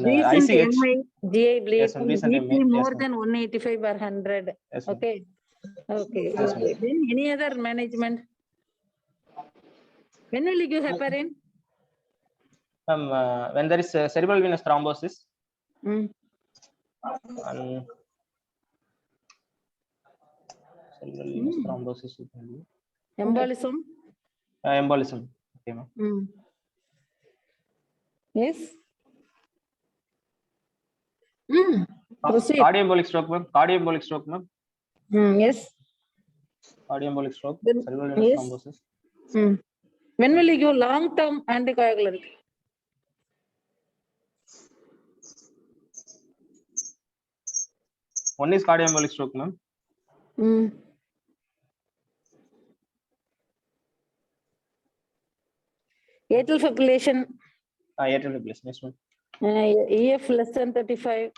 Recent ICH. MI, GI bleed, Yes, ma'am. Recent BP MI, yes, more ma'am. than 185/100. Yes, ma'am. Okay. Okay. Yes, Okay. Then any other management? When will you give heparin? When there is cerebral venous thrombosis, Mm. and Cerebral venous thrombosis. Embolism. Embolism. Okay, ma'am. Yes. Proceed. Cardioembolic stroke, ma'am. Cardioembolic stroke, ma'am. Yes. Cardioembolic stroke. Then- Cerebral venous yes. thrombosis. When will you give long-term anticoagulant? One is cardioembolic stroke, ma'am. Atrial fibrillation, Atrial fibrillation. Yes, ma'am. EF less than 35,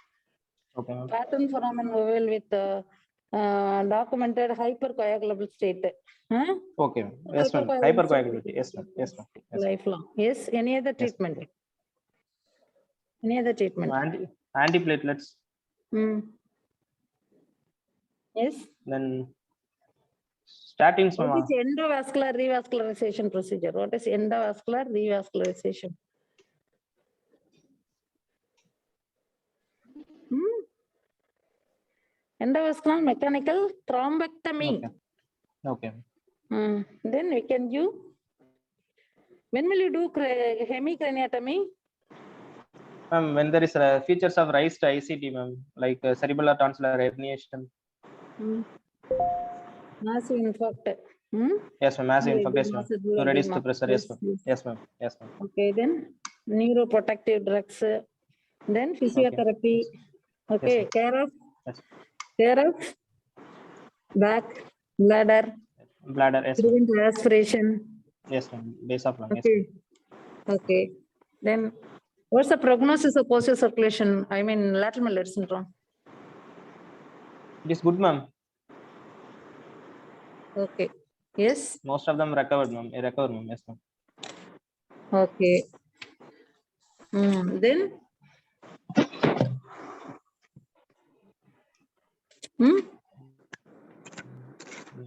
Okay, ma'am. pattern foramen ovale with documented hypercoagulable state. Huh? Okay, ma'am. Yes, ma'am. Hypercoagulability. Yes, ma'am. Yes, ma'am. Yes, Lifelong. Yes. Any other treatment? Any other treatment? Antiplatelets. Yes. Then statins, What ma'am. is endovascular revascularization procedure? What is endovascular revascularization? Endovascular mechanical thrombectomy. Okay. Then we can do. When will you do hemicraniectomy? Ma'am, when there is features of raised ICT, ma'am, like cerebellar tonsillar herniation. Massive infarct. Yes, ma'am. Massive infarct. Yes, ma'am. To reduce the pressure. Yes, ma'am. Yes, ma'am. Yes, ma'am. Okay, then neuroprotective drugs. Then physiotherapy. Okay, Yes, care of back, bladder, Bladder. Yes, ma'am. prevent aspiration. Yes, ma'am. Base of lung. Yes, Okay. Okay. Then what's the prognosis of posterior circulation? I mean lateral Miller syndrome. it is good, ma'am. Okay. Yes. Most of them recovered, ma'am. Recover, ma'am. Yes, ma'am. Okay. Then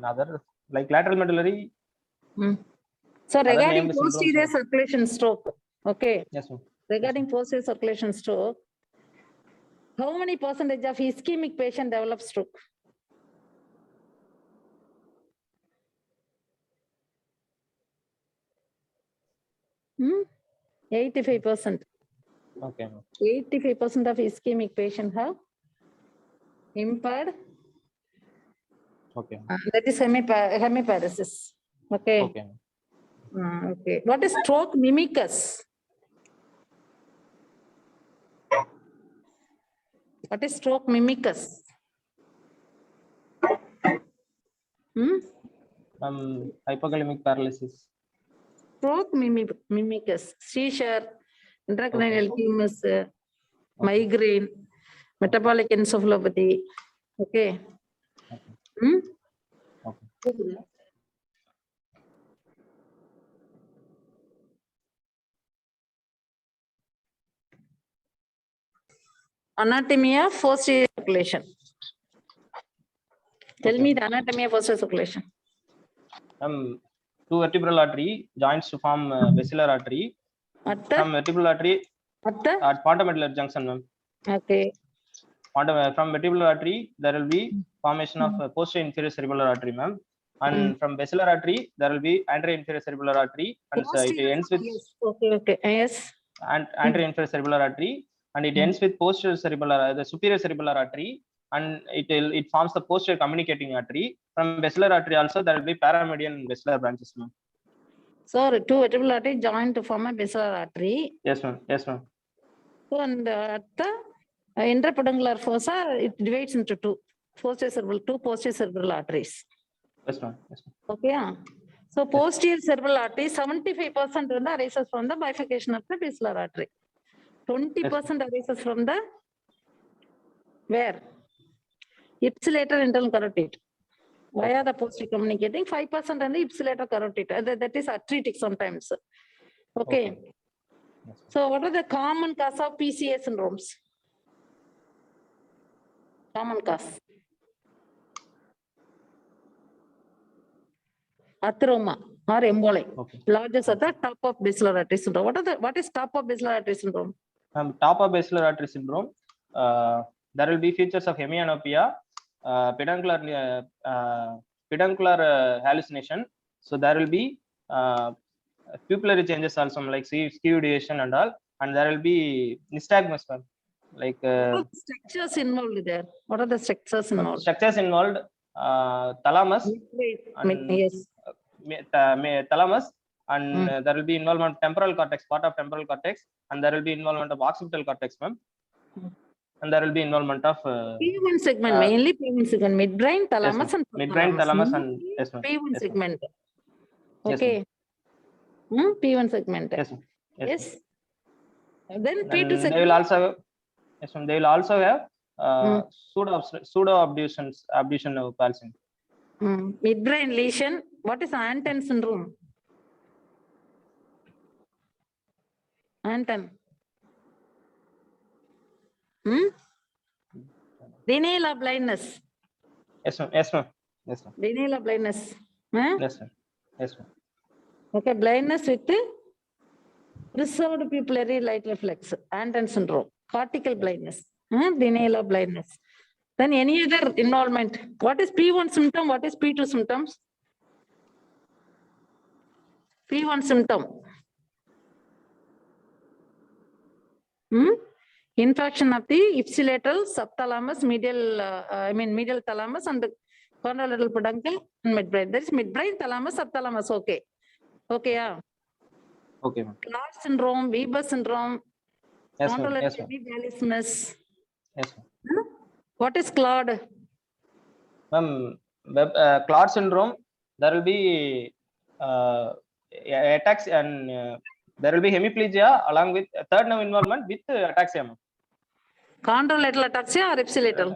Other like lateral medullary. So regarding named syndromes, posterior ma'am. circulation stroke, okay. Yes, ma'am. Regarding posterior circulation stroke, how many percentage of ischemic patient develop stroke? Hmm? 85%. Okay, ma'am. 85% of ischemic patient have impaired. Okay. That is hemiparesis. Okay. Okay, ma'am. Okay. What is stroke mimicus? What is stroke mimicus? Hypokalemic paralysis. Stroke mimicus, seizure, intracranial tumors, migraine, metabolic encephalopathy. Okay. Okay. Anatomy of posterior circulation. Tell me the anatomy of posterior circulation. Two vertebral artery joins to form basilar artery. At the, From vertebral artery at pontomedular junction, ma'am. Okay. From vertebral artery, there will be formation of posterior inferior cerebellar artery, ma'am. And from basilar artery, there will be anterior inferior cerebellar artery, and it ends with Okay. Yes. and anterior inferior cerebellar artery, and it ends with posterior cerebellar, the superior cerebellar artery, and it forms the posterior communicating artery. From basilar artery also there will be paramedian and basilar branches, ma'am. So two vertebral artery join to form a basilar artery. Yes, ma'am. Yes, ma'am. So and at the intrapedunculaar fossa, it divides into two posterior cerebral arteries. Yes, ma'am. Yes, ma'am. Okay. So posterior cerebral artery 75% arises from the bifurcation of the basilar artery. 20% arises from the where? Ipsilateral internal carotid. Via the posterior communicating, 5% and the ipsilateral carotid. That is atretic sometimes. Okay. Yes, So what are the common cause of PCA syndromes? Common cause. Atheroma or emboli. Okay. Largest at the top of basilar artery syndrome. What is top of basilar artery syndrome? Top of basilar artery syndrome, there will be features of hemianopia, peduncular hallucination. So there will be pupillary changes also, like skew deviation and all, and there will be nystagmus, ma'am. Like What are the structures involved there? What are the structures involved? structures involved, thalamus, Yes. thalamus, and there will be involvement of temporal cortex, part of temporal cortex, and there will be involvement of occipital cortex, ma'am. And there will be involvement of P1 segment, mainly P1 segment, midbrain, thalamus, yes, and midbrain, thalamus, and yes, ma'am. P1 Yes, segment. Yes, Okay. P1 segment. Yes, ma'am. Yes. Then P2 And they segment. will also, yes, ma'am, they will also have pseudo abduction of palsy. Midbrain lesion. What is Anton syndrome? Anton. Denala blindness. Yes, ma'am. Yes, ma'am. Yes, ma'am. Denala blindness. Yes, ma'am. Yes, ma'am. Okay, blindness with preserved pupillary light reflex. Anton syndrome. Cortical blindness. Denala blindness. Then any other involvement? What is P1 symptom? What is P2 symptoms? P1 symptom. Infarction of the ipsilateral subthalamus, medial thalamus, and the contralateral peduncle and midbrain. There is midbrain, thalamus, subthalamus. Okay. Okay, yeah. Okay, ma'am. Claude syndrome, Weber syndrome, Yes, ma'am. Yes, ma'am. chondrolateral. Yes, ma'am. What is Claude? Ma'am, Claude syndrome, there will be attacks, and there will be hemiplegia along with third nerve involvement with ataxia, ma'am. Contralateral ataxia or ipsilateral?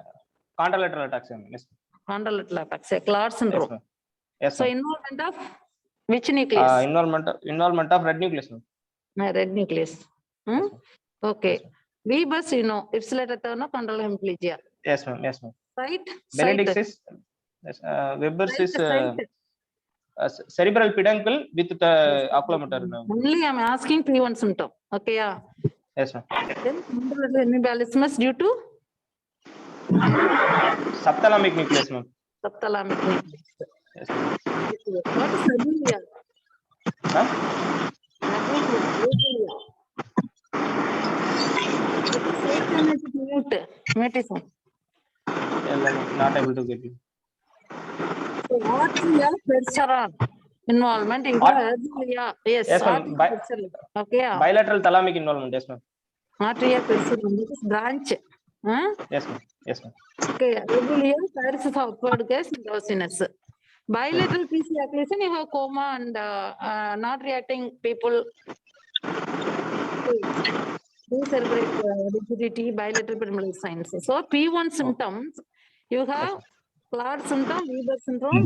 Contralateral ataxia, ma'am. Yes, ma'am. Contralateral ataxia, Claude Yes, syndrome. ma'am. Yes, So ma'am. involvement of which nucleus? Involvement of red nucleus, ma'am. Red nucleus. Yes, ma'am. Okay. Yes, Weber's, ipsilateral turn of contralateral hemiplegia. Yes, ma'am. Yes, ma'am. Site? Benedict's is, yes, Weber's is Site. cerebral peduncle with the oculomotor. Only I'm asking P1 symptom. Okay, yeah. Yes, ma'am. Then contralateral hemiplegia due to Subthalamic nucleus, ma'am. subthalamic nucleus. Yes, ma'am. What is abulia? Huh? Mutation. Not able to get you. So atria perseron involvement in abulia. Yes. Yes, ma'am. Atria perseron. Okay, yeah. Bilateral thalamic involvement. Yes, ma'am. Atria perseron. This is branch. Yes, ma'am. Yes, ma'am. Okay, abulia, pyrrhus of upward gas, and drowsiness. Bilateral PC occlusion, you have coma and not reacting people. Decerebrate rigidity, bilateral pyramidal signs. So P1 symptoms, you have Claude syndrome, Weber syndrome,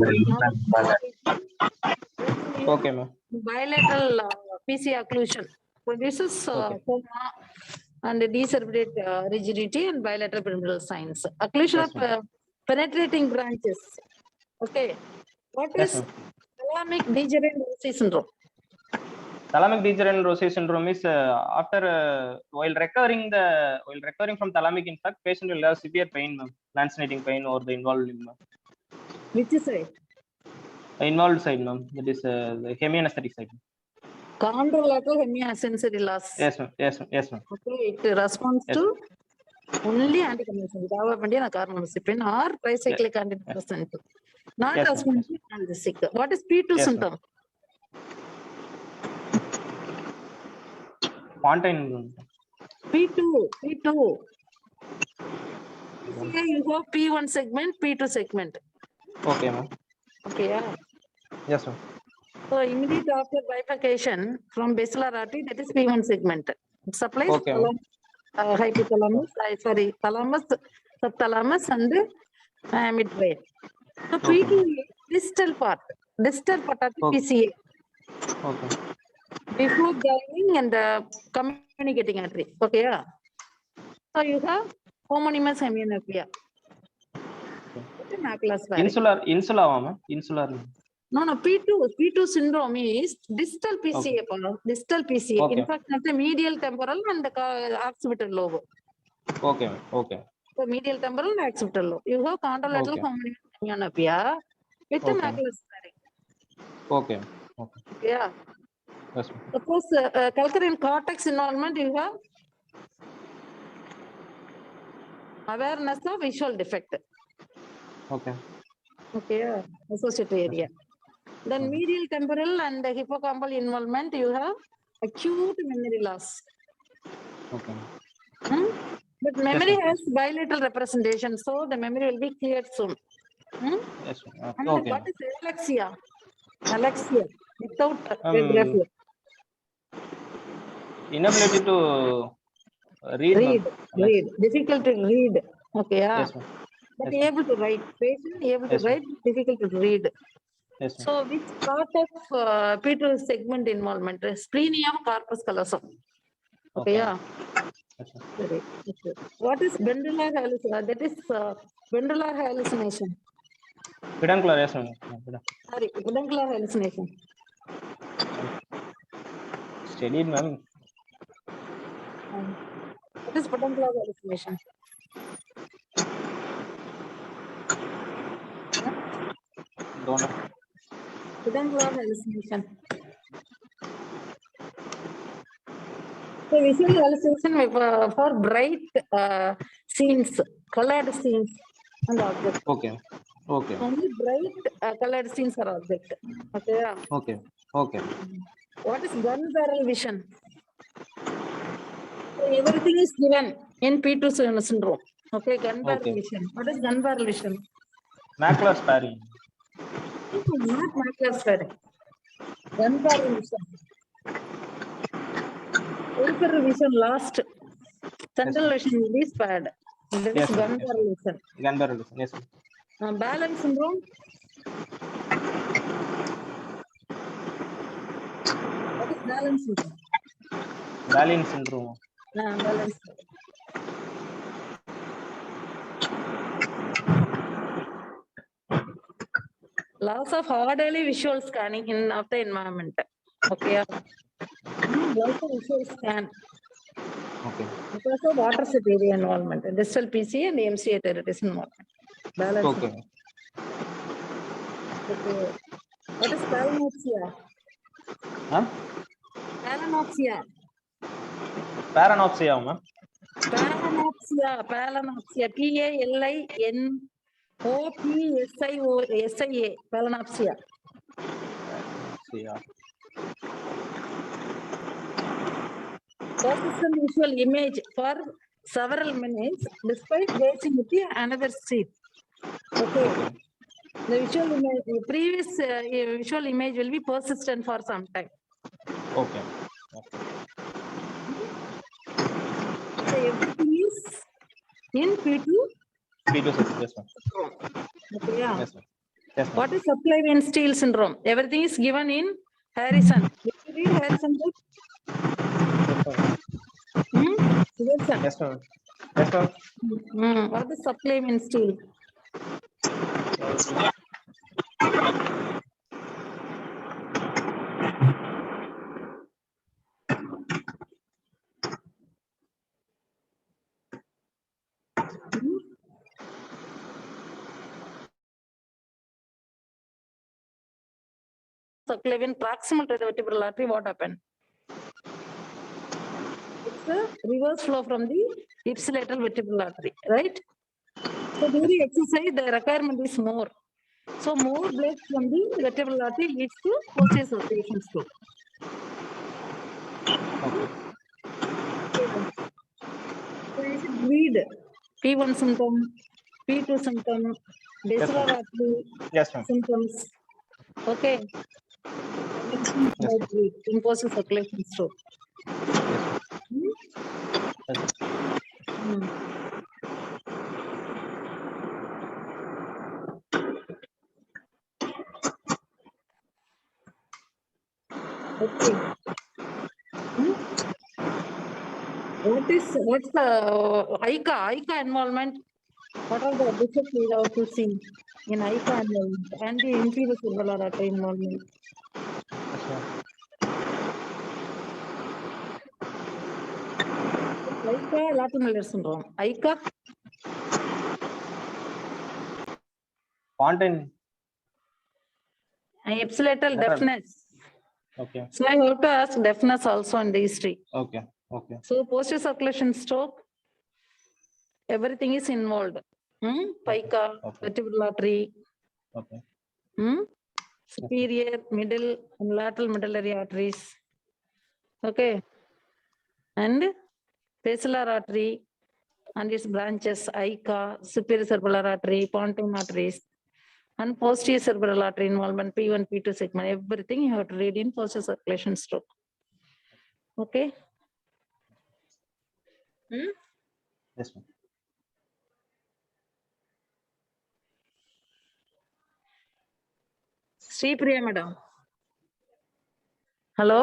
Okay, ma'am. bilateral PC occlusion produces coma and decerebrate rigidity and bilateral pyramidal signs. Occlusion Yes, of penetrating branches. Okay. What Yes, is thalamic degenerate syndrome? Thalamic degenerate syndrome is after while recovering from thalamic infarct, patient will have severe pain, ma'am, lancinating pain over the involved limb, ma'am. Which side? Involved side, ma'am. That is the hemianesthetic side. Contralateral hemiasensory loss. Yes, ma'am. Yes, ma'am. Yes, ma'am. Okay, it responds Yes. to only anticonvulsant, carbamazepine or tricyclic antidepressant. Not Yes, ma'am. response to analgesic. What is P2 Yes, ma'am. symptom? Pontine. P2. Here you have P1 segment, P2 segment. Okay, ma'am. Okay, yeah. Yes, ma'am. So immediate after bifurcation from basilar artery, that is P1 segment. It supplies Okay, ma'am. hypothalamus, thalamus, subthalamus, and midbrain. So P2 is distal part of the Okay. PCA Okay. before joining and communicating artery. Okay, yeah. So you have homonymous hemianopia. Insular, ma'am. Insular. No, P2 syndrome is distal PCA, distal PCA. Okay. In fact, not the medial temporal and the occipital lobe. Okay, ma'am. Okay. So medial temporal and occipital lobe. You have contralateral Okay. foramen myopia with Okay. macular sparing. Okay. Okay. Yeah. Yes, ma'am. Suppose calcarine cortex involvement, you have awareness of visual defect. Okay. Okay, associated area. Then medial temporal and hippocampal involvement, you have acute memory loss. Okay. But memory ma'am. has bilateral representation, so the memory will be cleared soon. Yes, ma'am. And Okay. what is alexia? Alexia without graphia. Inability to read, ma'am. Read. Difficult to read. Okay, yeah. Yes, ma'am. But Yes, able to write. Patient able to Yes, ma'am. write, difficult to read. Yes, ma'am. So which part of P2 segment involvement? Splenium corpus callosum. Okay, yeah. Yes, ma'am. Very okay. What is pendular hallucination? That is pendular hallucination. Peduncular, yes, ma'am. Sorry, pendular hallucination. Studied, ma'am. What is peduncular hallucination? Don't know. Peduncular hallucination. So visual hallucination for bright scenes, colored scenes and objects. Okay. Okay. Only bright colored scenes are object. Okay. Yeah. Okay. Okay. What is gun barrel vision? So everything is given in P2 syndrome. Okay, gun barrel Okay. vision. What is gun barrel vision? Macular sparing. Not macular sparing. Gun barrel vision. Peripheral vision last. Central vision will be spared. That Yes, is ma'am. gun barrel vision. Gun barrel vision. Yes, ma'am. Balance syndrome. What is balance syndrome? Balin syndrome. Balance. Loss of orderly visual scanning in of the environment. Okay. Loss of visual scan. Okay. Because of water set area involvement, distal PC and MCA territories involvement. Balance. Okay. Okay. What is paranopsia? Huh? Paranopsia. Paranopsia, ma'am. Paranopsia. Paranopsia. PALINOPSIA. Paranopsia. Yeah. Persistent visual image for several minutes despite gazing with another seat. Okay. The visual image, previous visual image will be persistent for some time. Okay. So everything is in P2. P2 syndrome. Yes, ma'am. Okay, yeah. Yes, ma'am. Yes, ma'am. What is subclavian steal syndrome? Everything is given in Harrison. Did you read Harrison book? Yes, sir. Yes, ma'am. Yes, ma'am. What is subclavian steal? Subclavian proximal to the vertebral artery, what happened? It's a reverse flow from the ipsilateral vertebral artery, right? So during exercise, the requirement is more. So more blood from the vertebral artery leads to posterior circulation flow. So you should read P1 symptom, P2 symptom, basilar artery Yes, ma'am. symptoms. Okay. Impulsive circulation stroke. Okay. What's the ICA involvement? What are the defects we have to see in ICA involvement and the inferior cerebral artery involvement? ICA Latin syndrome. ICA Pontine. Ipsilateral Lateral. deafness. Okay. So I have to ask deafness also in these three. Okay. Okay. So posterior circulation stroke, everything is involved. Pica, Okay. vertebral artery, Okay. superior, middle, and lateral medullary arteries. Okay. And basilar artery and its branches, ICA, superior cerebellar artery, pontine arteries, and posterior cerebral artery involvement, P1, P2 segment, everything you have to read in posterior circulation stroke. Okay. Yes, ma'am. Sri Priya madam. Hello.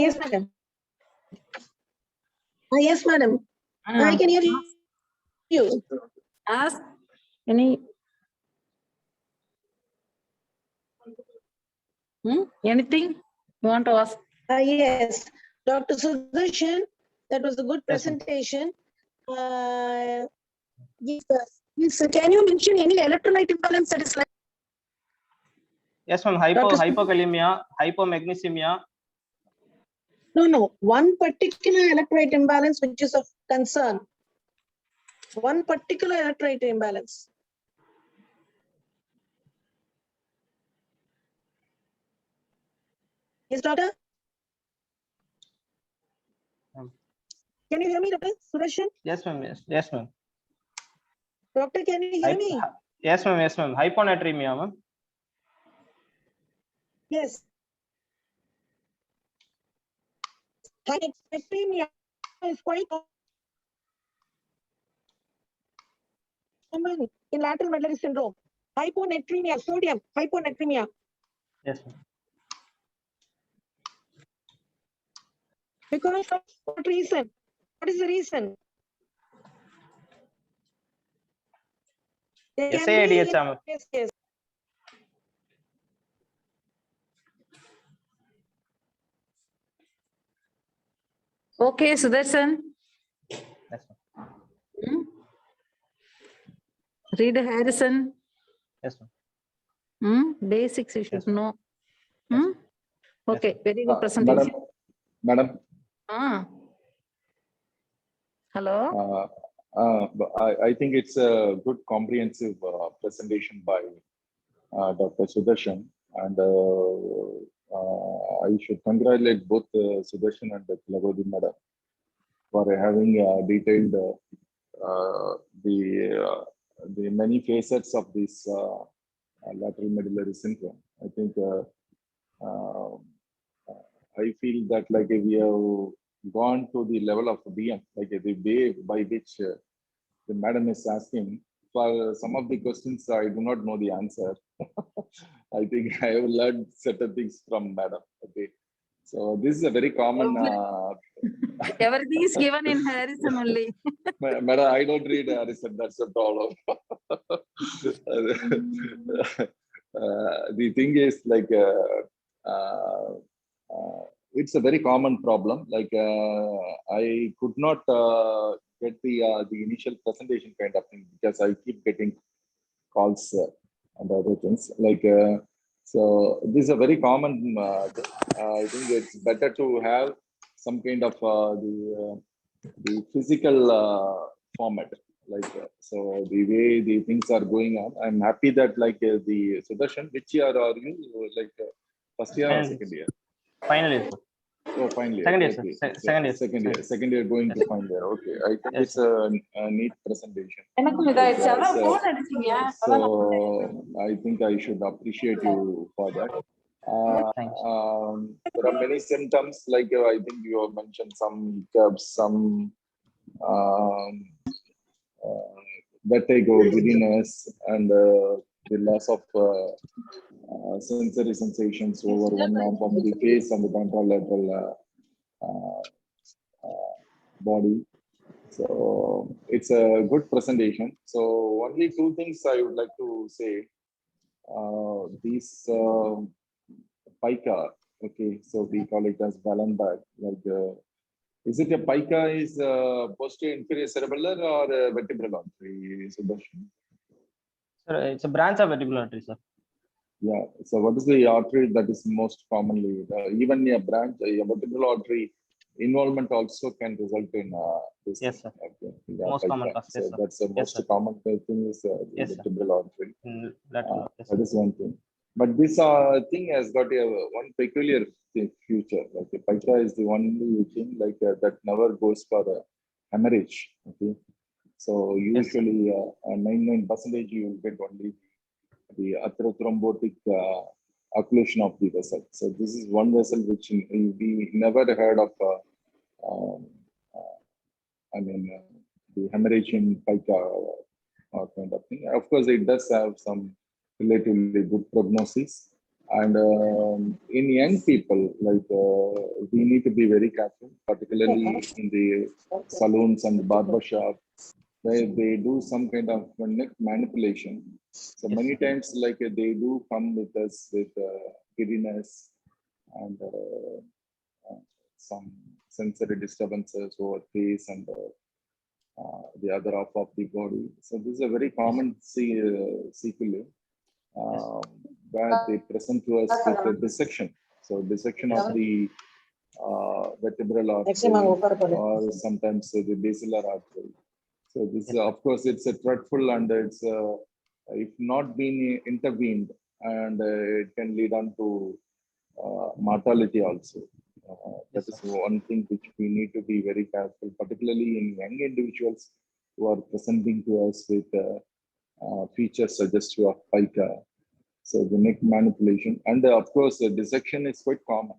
Yes, madam. Yes, madam. I can hear you. Ask any. Anything you want to ask? Yes, Dr. Sudarshan, that was a good Yes, ma'am. presentation. Yes, sir. Yes, sir. Can you mention any electrolyte imbalance that is like? Yes, ma'am. Dr. Hypokalemia, hypomagnesemia. No. One particular electrolyte imbalance which is of concern. One particular electrolyte imbalance. Yes, doctor? Can you hear me, Dr. Sudarshan? Yes, ma'am. Yes, ma'am. Doctor, can you hear me? Yes, ma'am. Yes, ma'am. Hyponatremia, ma'am. Yes. Hyponatremia is quite common in lateral medullary syndrome. Hyponatremia, sodium, hyponatremia. Yes, ma'am. Because of what reason? What is the reason? There can be- SAIDH, ma'am. Yes. Okay, Sudarshan. Yes, ma'am. Read Harrison. Yes, ma'am. Basics you should Yes, know. Yes. Okay, very good Madam, presentation. Madam, Hello. I think it's a good comprehensive presentation by Dr. Sudarshan, and I should congratulate both Sudarshan and Tilagodi Madam for having detailed the many facets of this lateral medullary syndrome. I think I feel that like we have gone to the level of DM, like the way by which the madam is asking. For some of the questions, I do not know the answer. I think I have learned certain things from madam. Okay, so this is a very common. Everything is given in Harrison only. Madam, I don't read Harrison. That's the problem. The thing is like. It's a very common problem. Like I could not get the initial presentation kind of thing because I keep getting calls and other things. Like so, this is a very common thing. I think it's better to have some kind of the physical format. Like so, the way the things are going on. I'm happy that like the Sudarshan, which year are you? Like first year or second year? Finally, sir. Oh, finally. Second year, Okay. sir. Second year. Second year going to final year. Okay. I think Yes, it's a neat presentation. So I think I should appreciate you for that. Thanks. There are many symptoms, like I think you have mentioned some hiccups, some vertigo, giddiness, and the loss of sensory sensations over one arm of the face and the contralateral body. So it's a good presentation. So only two things I would like to say. These pica, okay, so we call it as Wallenberg. Like, is it a pica is posterior inferior cerebellar or vertebral artery? Sudarshan? Sir, it's a branch of vertebral artery, sir. Yeah, so what is the artery that is most commonly, even a branch, a vertebral artery involvement also can result in this. Yes, sir. Okay, Most common cause, So yes, sir. that's the Yes, most sir. common thing is Yes, sir. vertebral artery. Lateral, yes, That sir. is one thing. But this thing has got a one peculiar future. Like the pica is the only thing like that never goes for a hemorrhage. Okay, so Yes, sir. usually 99% you will get only the atherothrombotic occlusion of the vessel. So this is one vessel which we never heard of. Um, the hemorrhage in pica kind of thing. Of course, it does have some relatively good prognosis. And in young people, like we need to be very careful, particularly in the saloons and barber shop, where they do some kind of neck manipulation. So Yes, many sir. times, like they do come with us with giddiness and some sensory disturbances over face and the other half of the body. So this is a very common sequelae where they present to us with a dissection. So dissection of the vertebral artery or sometimes the basilar artery. So this, of course, it's a dreadful and it's if not being intervened, and it can lead on to mortality also. That is one thing which we need to be very careful, particularly in young individuals who are presenting to us with features suggestive of pica. So the neck manipulation, and of course, the dissection is quite common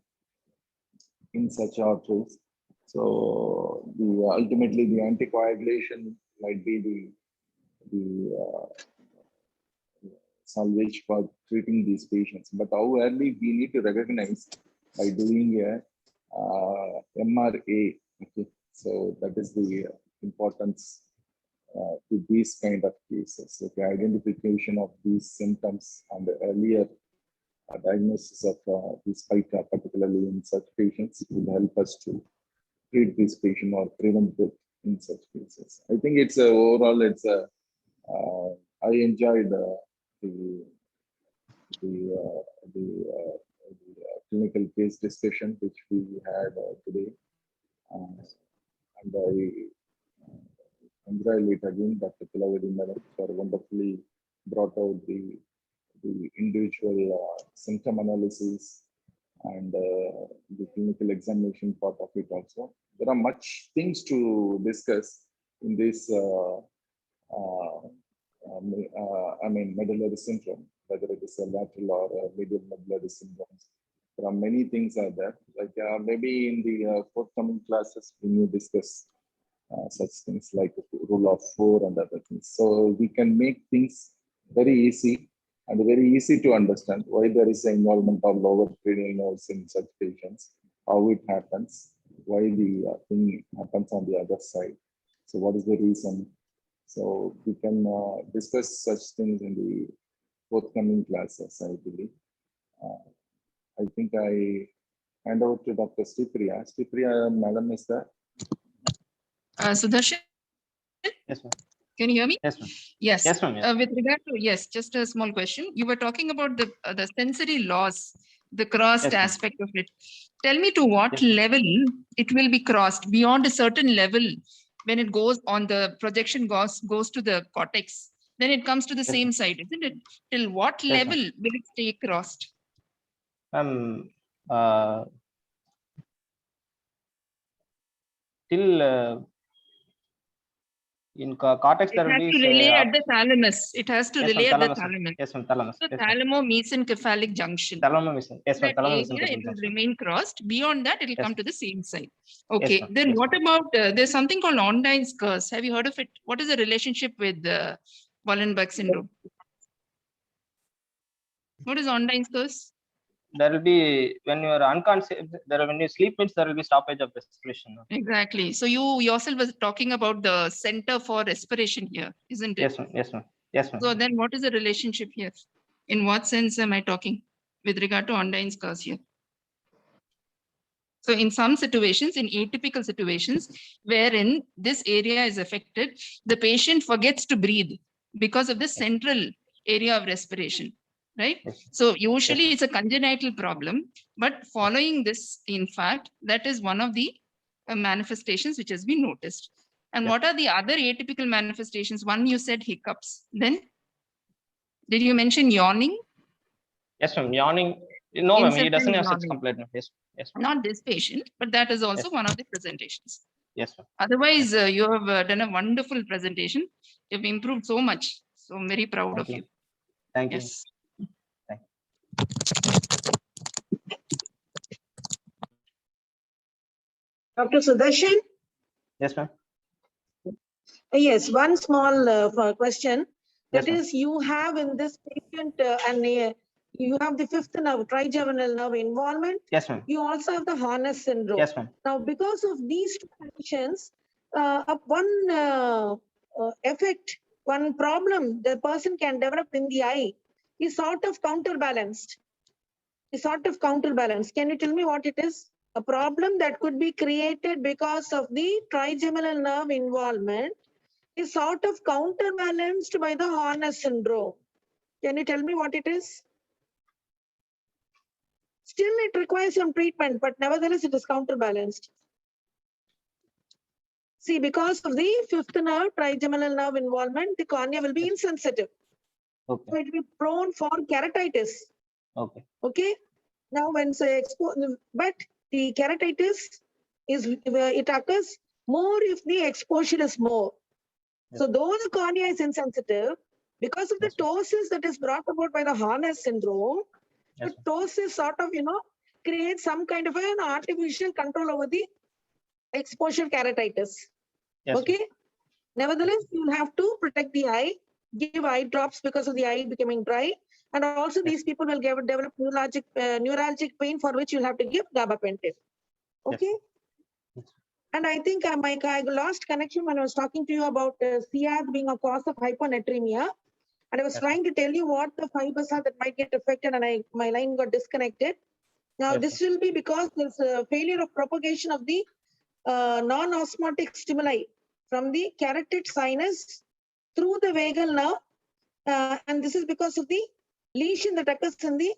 in such arteries. So ultimately the anticoagulation might be the salvage for treating these patients. But how early we need to recognize by doing a MRA. Okay, so that is the importance to these kind of cases. Okay, identification of these symptoms and the earlier diagnosis of this pica, particularly in such patients, will help us to treat this patient or prevent it in such cases. I think it's overall, it's a. I enjoyed the clinical case discussion which we had today, and I congratulate again Dr. Kilavadi Madam for wonderfully brought out the individual symptom analysis and the clinical examination part of it also. There are much things to discuss in this medullary syndrome, whether it is a lateral or a medial medullary syndrome. There are many things out there. Like maybe in the forthcoming classes, we will discuss such things like rule of 4 and other things. So we can make things very easy and very easy to understand why there is an involvement of lower cranial nerves in such patients, how it happens, why the thing happens on the other side. So what is the reason? So we can discuss such things in the forthcoming classes, I believe. I think I hand over to Dr. Sripriya. Sripriya, Madam, is there? Sudarshan? Yes, ma'am. Can you hear me? Yes, ma'am. Yes. Yes, ma'am. Yes. With regard to, yes, just a small question. You were talking about the sensory loss, the crossed Yes, ma'am. aspect of it. Tell me to what Yes, ma'am. level it will be crossed. Beyond a certain level, when it goes on the projection goes to the cortex, then it comes to the Yes, same ma'am. side, isn't it? Till what Yes, level will it stay crossed? Till in cortex It there will has be to relay at the thalamus. It has to yes, relay at the thalamus. thalamus. Yes, thalamus. The Yes, thalamo-mesencephalic junction. thalamus. Yes, That thalamus. area, it will remain crossed. Beyond that, it will Yes. come to the same side. Okay. Yes, Then yes, what about, there's something called Ondine's curse. Have you heard of it? What is the relationship with Wallenberg syndrome? What is Ondine's curse? There will be when you are unconscious. When you sleep, means there will be stoppage of respiration. Exactly. So you yourself was talking about the center for respiration here, isn't it? Yes, ma'am. Yes, ma'am. Yes, ma'am. So then what is the relationship here? In what sense am I talking with regard to Ondine's curse here? So in some situations, in atypical situations, wherein this area is affected, the patient forgets to breathe because of the central area of respiration, right? Yes. So usually it's a congenital problem, but following this, in fact, that is one of the manifestations which has been noticed. And Yeah. what are the other atypical manifestations? One, you said hiccups. Then did you mention yawning? Yes, ma'am. Yawning. No, ma'am. He Incessant doesn't have such yawning. complaint. Yes. Yes, ma'am. Not this patient, but that is also Yes. one of the presentations. Yes, ma'am. Otherwise, you have done a wonderful presentation. You've improved so much. So I'm very proud Thank of you. you. Thank you. Yes. Dr. Sudarshan? Yes, ma'am. Yes, one small question. Yes, That ma'am. is, you have in this patient you have the fifth nerve, trigeminal nerve involvement. Yes, ma'am. You also have the Horner's syndrome. Yes, ma'am. Now, because of these two conditions, one effect, one problem the person can develop in the eye is sort of counterbalanced. Is sort of counterbalanced. Can you tell me what it is? A problem that could be created because of the trigeminal nerve involvement is sort of counterbalanced by the Horner's syndrome. Can you tell me what it is? Still, it requires some treatment, but nevertheless, it is counterbalanced. See, because of the fifth nerve, trigeminal nerve involvement, the cornea will be insensitive. Okay. So it will be prone for keratitis. Okay. Okay. Now, when say but the keratitis is it occurs more if the exposure is more. Yes. So, though the cornea is insensitive, because of the Yes, ma'am. ptosis that is brought about by the Horner's syndrome, Yes, the ptosis sort of, creates some kind of an artificial control over the exposure keratitis. Yes, Okay. Nevertheless, you'll have to protect the eye, give eye drops because of the eye becoming dry. And also these people will develop neuralgic pain for which you'll have to give gabapentin. Okay. Yes. And I think I lost connection when I was talking to you about CIAD being a cause of hyponatremia. And I was Yes. trying to tell you what the fibers are that might get affected, and my line got disconnected. Now, Yes, this will be because there's a failure of propagation of the non-osmotic stimuli from the carotid sinus through the vagal nerve. And this is because of the lesion that occurs in the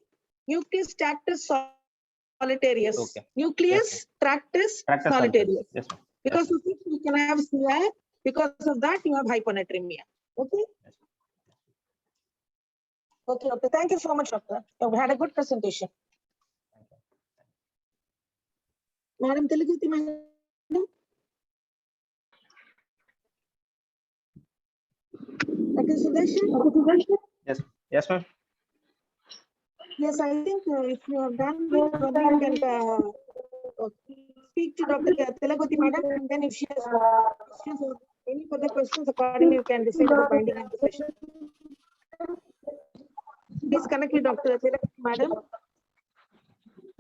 nucleus tractus solitarius. Okay. Nucleus tractus Practice solitarius. Yes, ma'am. Because of which you can have CIAD. Because of that, you have hyponatremia. Okay. Yes. Okay, doctor. Thank you so much, doctor. We had a good presentation. Madam Teluguti, madam. Dr. Sudarshan? Yes. Yes, ma'am. Yes, I think if you have done well, probably you can speak to Dr. Teluguti, madam, and then if she has questions or any further questions, accordingly you can decide the binding of the session. Please connect with Dr. Teluguti, madam.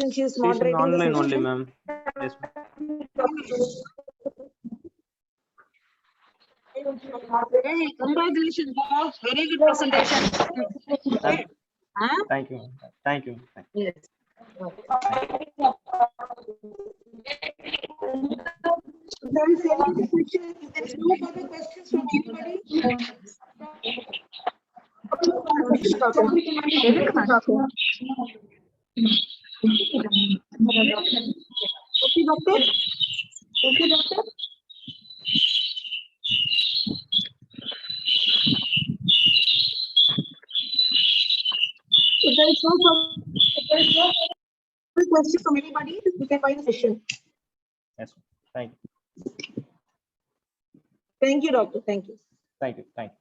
Since she is She's in moderating the online session. only, ma'am. Yes, ma'am. Hey, congratulations, boss. Very good presentation. Huh? Thank you. Ma'am. Thank you. Thank you. Yes. There is any question, if there is no further questions from anybody. Okay, doctor. Okay, doctor. If there is no further questions from anybody, we can find the session. Yes, ma'am. Thank you. Thank you, doctor. Thank you. Thank you. Thank you.